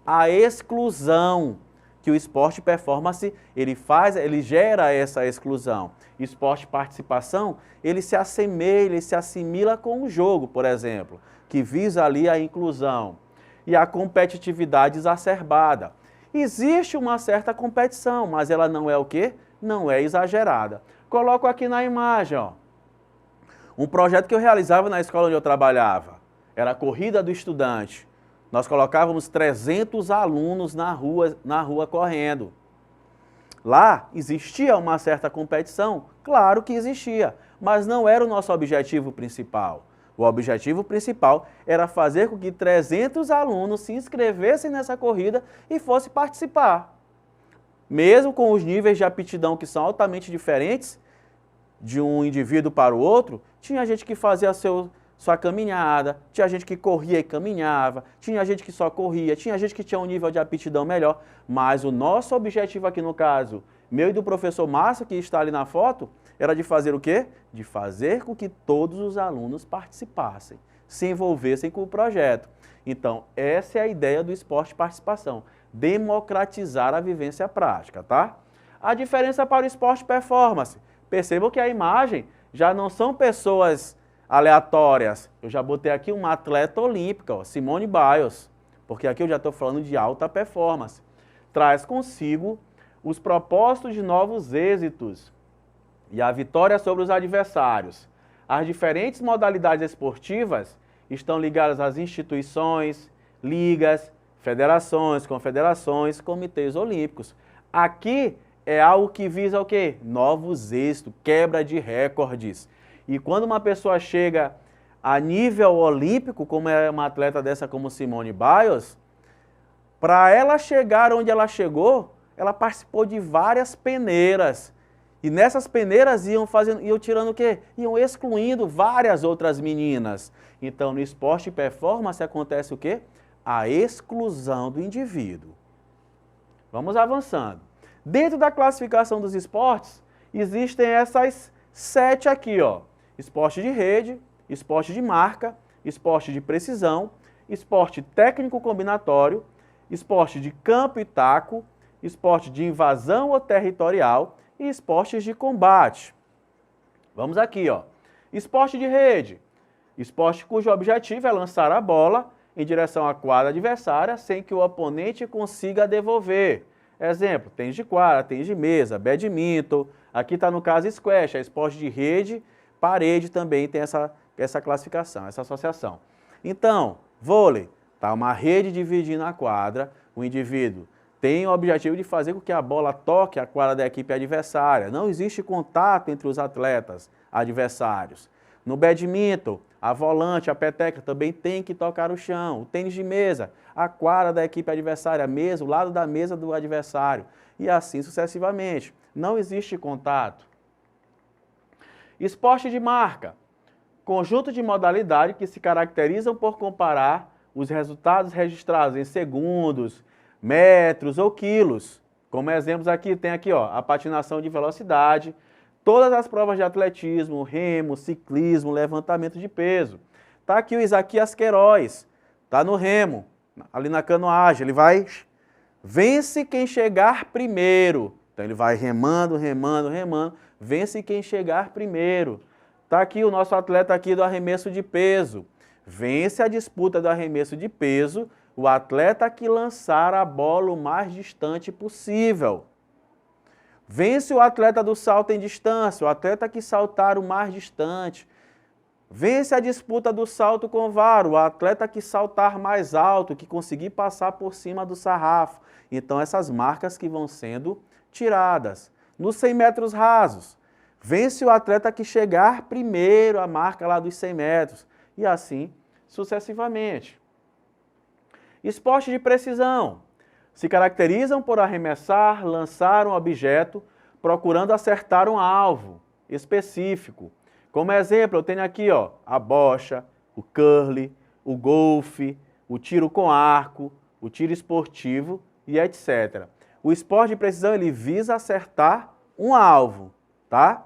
A exclusão. Que o esporte performance, ele gera essa exclusão. Esporte participação, ele se assemelha, ele se assimila com o jogo, por exemplo, que visa ali a inclusão. E a competitividade exacerbada. Existe uma certa competição, mas ela não é o quê? Não é exagerada. Coloco aqui na imagem, ó, um projeto que eu realizava na escola onde eu trabalhava. Era a Corrida do Estudante. Nós colocávamos 300 alunos na rua correndo. Lá existia uma certa competição? Claro que existia, mas não era o nosso objetivo principal. O objetivo principal era fazer com que 300 alunos se inscrevessem nessa corrida e fossem participar. Mesmo com os níveis de aptidão que são altamente diferentes de um indivíduo para o outro, tinha gente que fazia sua caminhada, tinha gente que corria e caminhava, tinha gente que só corria, tinha gente que tinha um nível de aptidão melhor, mas o nosso objetivo aqui no caso, meu e do professor Márcio, que está ali na foto, era de fazer o quê? De fazer com que todos os alunos participassem, se envolvessem com o projeto. Então, essa é a ideia do esporte participação, democratizar a vivência prática, tá? A diferença para o esporte performance, percebam que a imagem já não são pessoas aleatórias. Eu já botei aqui uma atleta olímpica, ó, Simone Biles, porque aqui eu já estou falando de alta performance. Traz consigo os propósitos de novos êxitos e a vitória sobre os adversários. As diferentes modalidades esportivas estão ligadas às instituições, ligas, federações, confederações, comitês olímpicos. Aqui é algo que visa o quê? Novos êxitos, quebra de recordes. E quando uma pessoa chega a nível olímpico, como é uma atleta dessa como Simone Biles, para ela chegar onde ela chegou, ela participou de várias peneiras. E nessas peneiras iam tirando o quê? Iam excluindo várias outras meninas. Então, no esporte performance acontece o quê? A exclusão do indivíduo. Vamos avançando. Dentro da classificação dos esportes, existem essas 7 aqui, ó. Esporte de rede, esporte de marca, esporte de precisão, esporte técnico combinatório, esporte de campo e taco, esporte de invasão ou territorial e esportes de combate. Vamos aqui, ó. Esporte de rede. Esporte cujo objetivo é lançar a bola em direção à quadra adversária sem que o oponente consiga devolver. Exemplo, tênis de quadra, tênis de mesa, badminton. Aqui está no caso squash, é esporte de rede, parede também tem essa classificação, essa associação. Então, vôlei, tá uma rede dividindo a quadra, o indivíduo tem o objetivo de fazer com que a bola toque a quadra da equipe adversária. Não existe contato entre os atletas adversários. No badminton, a volante, a peteca também tem que tocar o chão. O tênis de mesa, a quadra da equipe adversária, a mesa, o lado da mesa do adversário. E assim sucessivamente. Não existe contato. Esporte de marca. Conjunto de modalidades que se caracterizam por comparar os resultados registrados em segundos, metros ou quilos. Como exemplos aqui, tem aqui, ó, a patinação de velocidade, todas as provas de atletismo, remo, ciclismo, levantamento de peso. Tá aqui o Isaquias Queiroz, tá no remo, ali na canoagem, ele vai, vence quem chegar primeiro. Então ele vai remando, remando, remando, vence quem chegar primeiro. Tá aqui o nosso atleta aqui do arremesso de peso, vence a disputa do arremesso de peso, o atleta que lançar a bola o mais distante possível. Vence o atleta do salto em distância, o atleta que saltar o mais distante. Vence a disputa do salto com vara, o atleta que saltar mais alto, que conseguir passar por cima do sarrafo. Então, essas marcas que vão sendo tiradas. Nos 100 metros rasos, vence o atleta que chegar primeiro a marca lá dos 100 metros. E assim sucessivamente. Esporte de precisão. Se caracterizam por arremessar, lançar um objeto, procurando acertar um alvo específico. Como exemplo, eu tenho aqui, ó, a bocha, o curling, o golfe, o tiro com arco, o tiro esportivo e etc. O esporte de precisão, ele visa acertar um alvo, tá?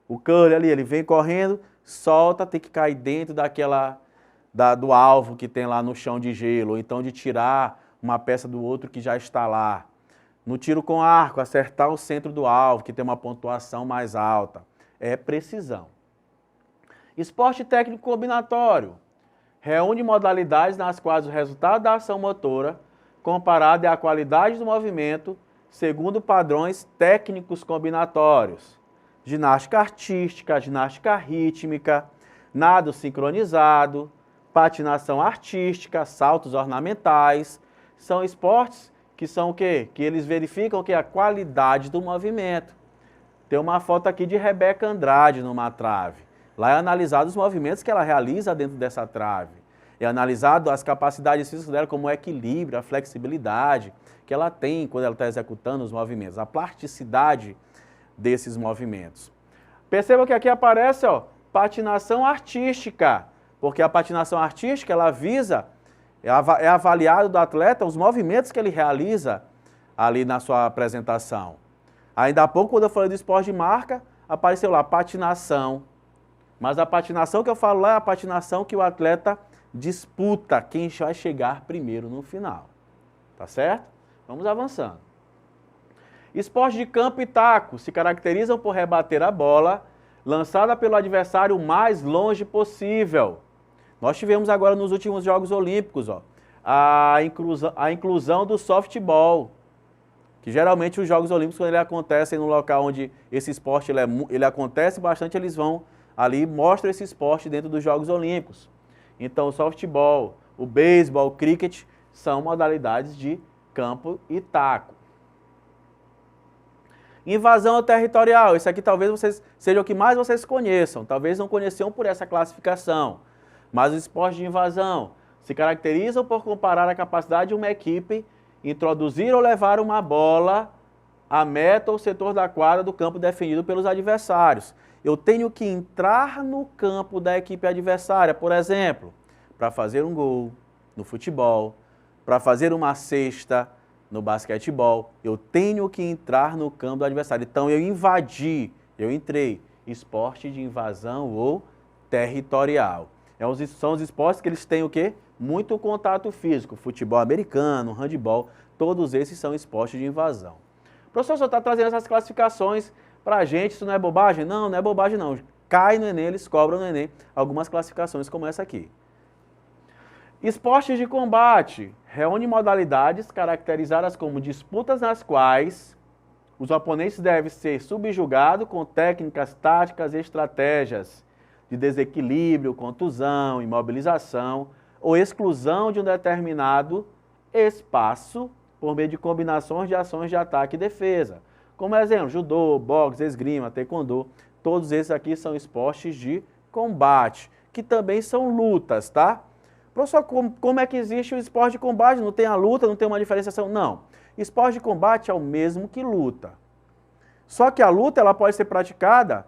O curling ali, ele vem correndo, solta, tem que cair dentro do alvo que tem lá no chão de gelo, ou então de tirar uma peça do outro que já está lá. No tiro com arco, acertar o centro do alvo, que tem uma pontuação mais alta. É precisão. Esporte técnico combinatório. Reúne modalidades nas quais o resultado da ação motora comparada à qualidade do movimento segundo padrões técnicos combinatórios. Ginástica artística, ginástica rítmica, nado sincronizado, patinação artística, saltos ornamentais, são esportes que são o quê? Que eles verificam que a qualidade do movimento. Tem uma foto aqui de Rebeca Andrade numa trave. Lá é analisado os movimentos que ela realiza dentro dessa trave. É analisado as capacidades físicas dela, como o equilíbrio, a flexibilidade que ela tem quando ela está executando os movimentos, a plasticidade desses movimentos. Perceba que aqui aparece, ó, patinação artística, porque a patinação artística, ela visa, é avaliado do atleta os movimentos que ele realiza ali na sua apresentação. Ainda há pouco, quando eu falei do esporte de marca, apareceu lá patinação. Mas a patinação que eu falo lá é a patinação que o atleta disputa quem vai chegar primeiro no final. Tá certo? Vamos avançando. Esporte de campo e taco se caracterizam por rebater a bola lançada pelo adversário o mais longe possível. Nós tivemos agora nos últimos Jogos Olímpicos, ó, a inclusão do softball, que geralmente os Jogos Olímpicos, quando eles acontecem no local onde esse esporte ele acontece bastante, eles vão ali e mostram esse esporte dentro dos Jogos Olímpicos. Então o softball, o beisebol, o cricket são modalidades de campo e taco. Invasão territorial, isso aqui talvez seja o que mais vocês conheçam, talvez não conheciam por essa classificação, mas os esportes de invasão se caracterizam por comparar a capacidade de uma equipe introduzir ou levar uma bola à meta ou setor da quadra do campo defendido pelos adversários. Eu tenho que entrar no campo da equipe adversária, por exemplo, para fazer um gol no futebol, para fazer uma cesta no basquetebol, eu tenho que entrar no campo do adversário. Então eu invadi, eu entrei. Esporte de invasão ou territorial. São os esportes que eles têm o quê? Muito contato físico. Futebol americano, handebol, todos esses são esportes de invasão. O professor só está trazendo essas classificações para a gente, isso não é bobagem? Não, não é bobagem não. Cai no Enem, eles cobram no Enem algumas classificações como essa aqui. Esportes de combate reúne modalidades caracterizadas como disputas nas quais os oponentes devem ser subjugados com técnicas, táticas e estratégias de desequilíbrio, contusão, imobilização ou exclusão de um determinado espaço por meio de combinações de ações de ataque e defesa. Como exemplo, judô, boxe, esgrima, taekwondo, todos esses aqui são esportes de combate, que também são lutas, tá? Professor, como é que existe o esporte de combate? Não tem a luta, não tem uma diferenciação? Não. Esporte de combate é o mesmo que luta. Só que a luta ela pode ser praticada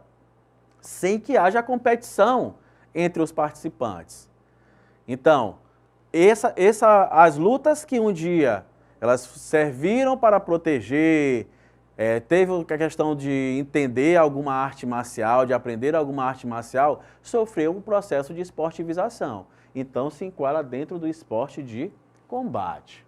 sem que haja competição entre os participantes. Então, as lutas que um dia elas serviram para proteger, teve a questão de entender alguma arte marcial, de aprender alguma arte marcial, sofreu um processo de esportivização. Então, se enquadra dentro do esporte de combate.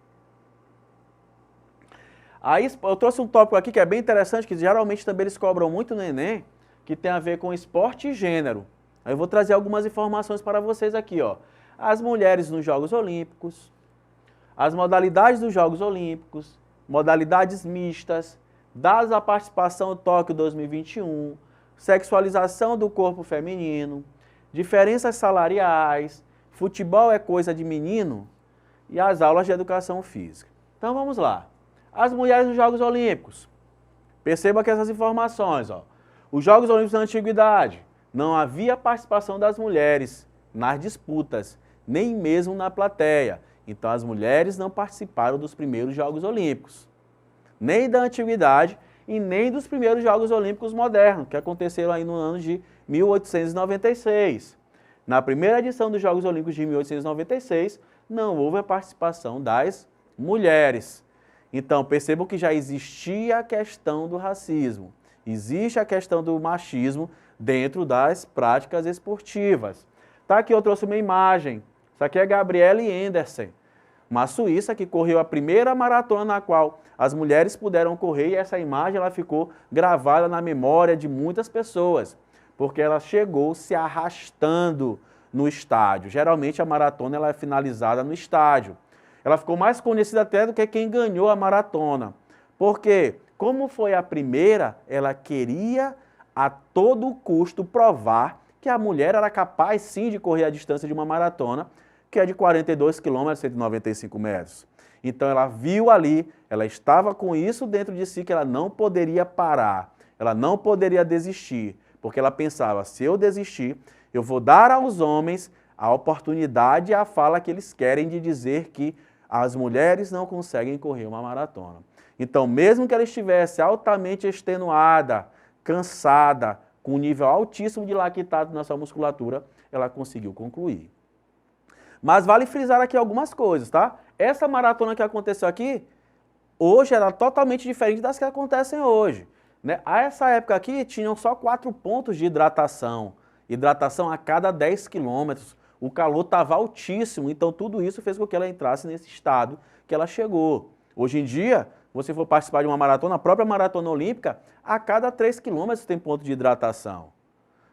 Aí, eu trouxe um tópico aqui que é bem interessante, que geralmente também eles cobram muito no Enem, que tem a ver com esporte e gênero. Aí eu vou trazer algumas informações para vocês aqui, ó. As mulheres nos Jogos Olímpicos, as modalidades dos Jogos Olímpicos, modalidades mistas, dados à participação do Tóquio 2021, sexualização do corpo feminino, diferenças salariais, futebol é coisa de menino e as aulas de educação física. Então vamos lá. As mulheres nos Jogos Olímpicos. Perceba que essas informações, ó. Os Jogos Olímpicos da Antiguidade, não havia participação das mulheres nas disputas, nem mesmo na plateia. Então as mulheres não participaram dos primeiros Jogos Olímpicos, nem da Antiguidade e nem dos primeiros Jogos Olímpicos modernos, que aconteceram aí no ano de 1896. Na primeira edição dos Jogos Olímpicos de 1896, não houve a participação das mulheres. Então, percebam que já existia a questão do racismo, existe a questão do machismo dentro das práticas esportivas. Tá aqui, eu trouxe uma imagem. Isso aqui é Gabriele Andersen, uma suíça que correu a primeira maratona na qual as mulheres puderam correr, e essa imagem ela ficou gravada na memória de muitas pessoas, porque ela chegou se arrastando no estádio. Geralmente a maratona ela é finalizada no estádio. Ela ficou mais conhecida até do que quem ganhou a maratona. Por quê? Como foi a primeira, ela queria a todo custo provar que a mulher era capaz sim de correr a distância de uma maratona, que é de 42 km, 195 metros. Então ela viu ali, ela estava com isso dentro de si, que ela não poderia parar, ela não poderia desistir, porque ela pensava, se eu desistir, eu vou dar aos homens a oportunidade e a fala que eles querem de dizer que as mulheres não conseguem correr uma maratona. Então, mesmo que ela estivesse altamente extenuada, cansada, com um nível altíssimo de lactato na sua musculatura, ela conseguiu concluir. Mas vale frisar aqui algumas coisas, tá? Essa maratona que aconteceu aqui, hoje era totalmente diferente das que acontecem hoje, né? A essa época aqui, tinham só 4 pontos de hidratação. Hidratação a cada 10 quilômetros. O calor estava altíssimo, então tudo isso fez com que ela entrasse nesse estado que ela chegou. Hoje em dia, você for participar de uma maratona, a própria maratona olímpica, a cada 3 quilômetros tem ponto de hidratação.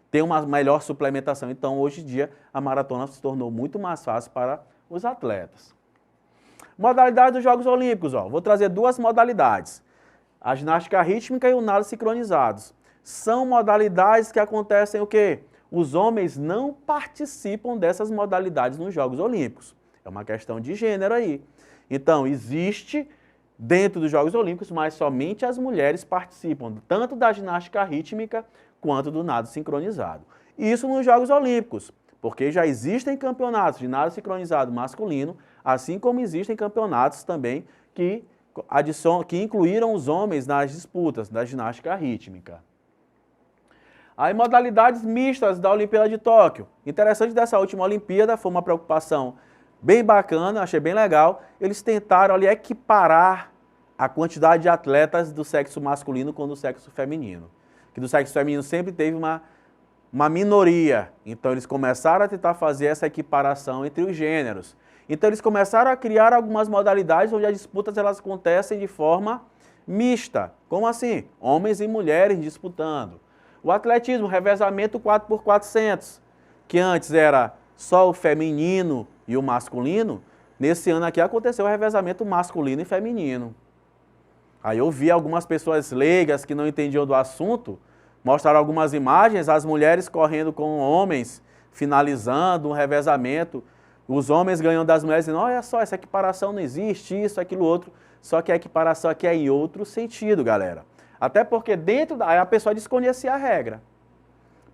Tem uma melhor suplementação. Então, hoje em dia, a maratona se tornou muito mais fácil para os atletas. Modalidade dos Jogos Olímpicos, ó. Vou trazer 2 modalidades. A ginástica rítmica e o nado sincronizados. São modalidades que acontecem o quê? Os homens não participam dessas modalidades nos Jogos Olímpicos. É uma questão de gênero aí. Então, existe dentro dos Jogos Olímpicos, mas somente as mulheres participam, tanto da ginástica rítmica quanto do nado sincronizado. Isso nos Jogos Olímpicos, porque já existem campeonatos de nado sincronizado masculino, assim como existem campeonatos também que incluíram os homens nas disputas da ginástica rítmica. Aí, modalidades mistas da Olimpíada de Tóquio. Interessante dessa última Olimpíada, foi uma preocupação bem bacana, achei bem legal. Eles tentaram ali equiparar a quantidade de atletas do sexo masculino com do sexo feminino. Que do sexo feminino sempre teve uma minoria. Então eles começaram a tentar fazer essa equiparação entre os gêneros. Então eles começaram a criar algumas modalidades onde as disputas elas acontecem de forma mista. Como assim? Homens e mulheres disputando. O atletismo, revezamento 4x400, que antes era só o feminino e o masculino, nesse ano aqui aconteceu o revezamento masculino e feminino. Aí eu vi algumas pessoas leigas que não entendiam do assunto, mostraram algumas imagens, as mulheres correndo com homens, finalizando um revezamento, os homens ganhando das mulheres, dizendo, olha só, essa equiparação não existe, isso, aquilo, outro, só que a equiparação aqui é em outro sentido, galera. Até porque aí a pessoa desconhecia a regra.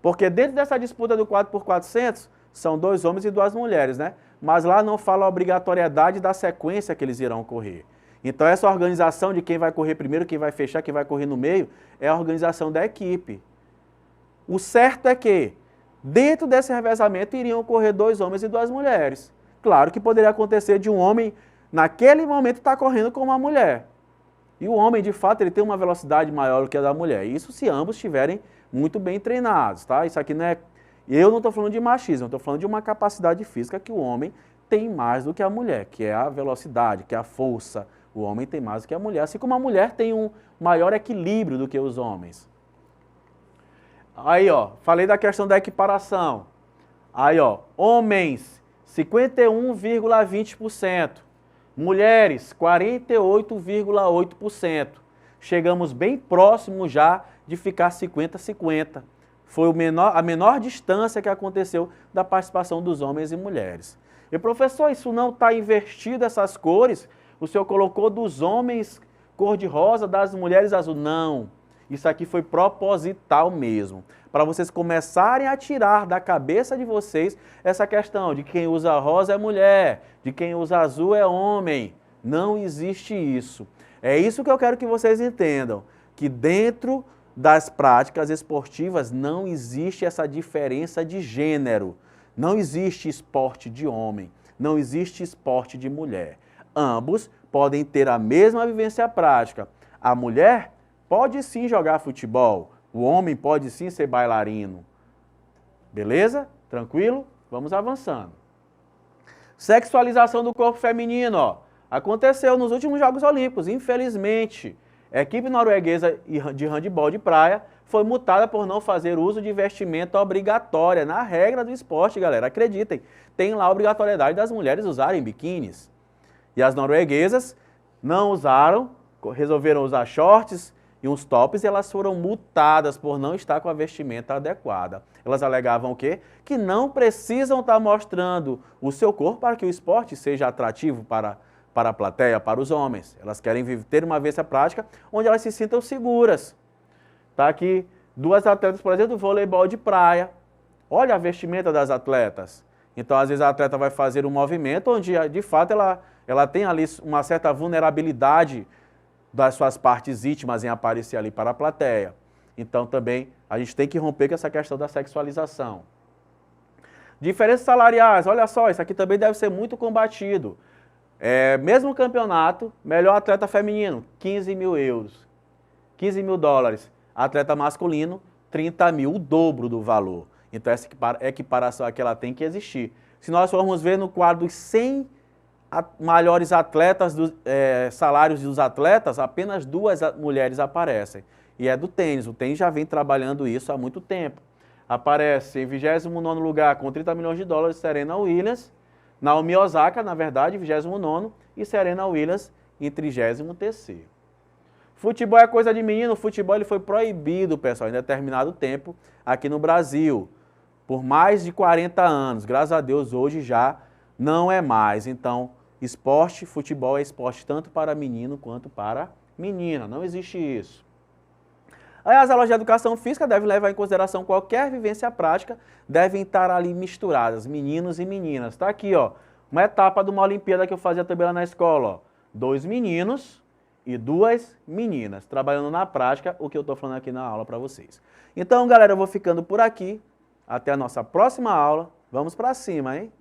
Porque dentro dessa disputa do 4x400, são 2 homens e 2 mulheres, né? Mas lá não fala a obrigatoriedade da sequência que eles irão correr. Então essa organização de quem vai correr primeiro, quem vai fechar, quem vai correr no meio, é a organização da equipe. O certo é que, dentro desse revezamento, iriam correr 2 homens e 2 mulheres. Claro que poderia acontecer de um homem, naquele momento, estar correndo com uma mulher. E o homem, de fato, ele tem uma velocidade maior do que a da mulher. Isso se ambos estiverem muito bem treinados, tá? Isso aqui não é... Eu não estou falando de machismo, eu estou falando de uma capacidade física que o homem tem mais do que a mulher, que é a velocidade, que é a força. O homem tem mais do que a mulher, assim como a mulher tem um maior equilíbrio do que os homens. Aí, ó, falei da questão da equiparação. Aí, ó, homens, 51,20%. Mulheres, 48,8%. Chegamos bem próximo já de ficar 50-50. Foi a menor distância que aconteceu da participação dos homens e mulheres. E professor, isso não está invertido essas cores? O senhor colocou dos homens cor-de-rosa, das mulheres azul. Não, isso aqui foi proposital mesmo. Para vocês começarem a tirar da cabeça de vocês essa questão de quem usa rosa é mulher, de quem usa azul é homem. Não existe isso. É isso que eu quero que vocês entendam, que dentro das práticas esportivas não existe essa diferença de gênero. Não existe esporte de homem, não existe esporte de mulher. Ambos podem ter a mesma vivência prática. A mulher pode sim jogar futebol, o homem pode sim ser bailarino. Beleza? Tranquilo? Vamos avançando. Sexualização do corpo feminino, ó. Aconteceu nos últimos Jogos Olímpicos, infelizmente. A equipe norueguesa de handebol de praia foi multada por não fazer uso de vestimenta obrigatória. Na regra do esporte, galera, acreditem, tem lá a obrigatoriedade das mulheres usarem biquínis. E as norueguesas não usaram, resolveram usar shorts e uns tops e elas foram multadas por não estar com a vestimenta adequada. Elas alegavam o quê? Que não precisam estar mostrando o seu corpo para que o esporte seja atrativo para a plateia, para os homens. Elas querem ter uma vivência prática onde elas se sintam seguras. Tá aqui duas atletas, por exemplo, do voleibol de praia. Olha a vestimenta das atletas. Então, às vezes, a atleta vai fazer um movimento onde, de fato, ela tem ali uma certa vulnerabilidade das suas partes íntimas em aparecer ali para a plateia. Então, também, a gente tem que romper com essa questão da sexualização. Diferenças salariais, olha só, isso aqui também deve ser muito combatido. Mesmo campeonato, melhor atleta feminino, 15 mil euros, 15 mil dólares. Atleta masculino, 30 mil, o dobro do valor. Então, essa equiparação aqui ela tem que existir. Se nós formos ver no quadro dos 100 maiores atletas, salários dos atletas, apenas 2 mulheres aparecem. E é do tênis. O tênis já vem trabalhando isso há muito tempo. Aparece em 29º lugar com 30 milhões de dólares Serena Williams, Naomi Osaka, na verdade, 29º, e Serena Williams em 33º. Futebol é coisa de menino. O futebol ele foi proibido, pessoal, em determinado tempo aqui no Brasil, por mais de 40 anos. Graças a Deus, hoje já não é mais. Então, futebol é esporte tanto para menino quanto para menina. Não existe isso. Aí as aulas de educação física devem levar em consideração qualquer vivência prática, devem estar ali misturadas, meninos e meninas. Tá aqui, ó, uma etapa de uma Olimpíada que eu fazia também lá na escola, ó. 2 meninos e 2 meninas, trabalhando na prática o que eu estou falando aqui na aula para vocês. Então, galera, eu vou ficando por aqui. Até a nossa próxima aula. Vamos para cima, hein?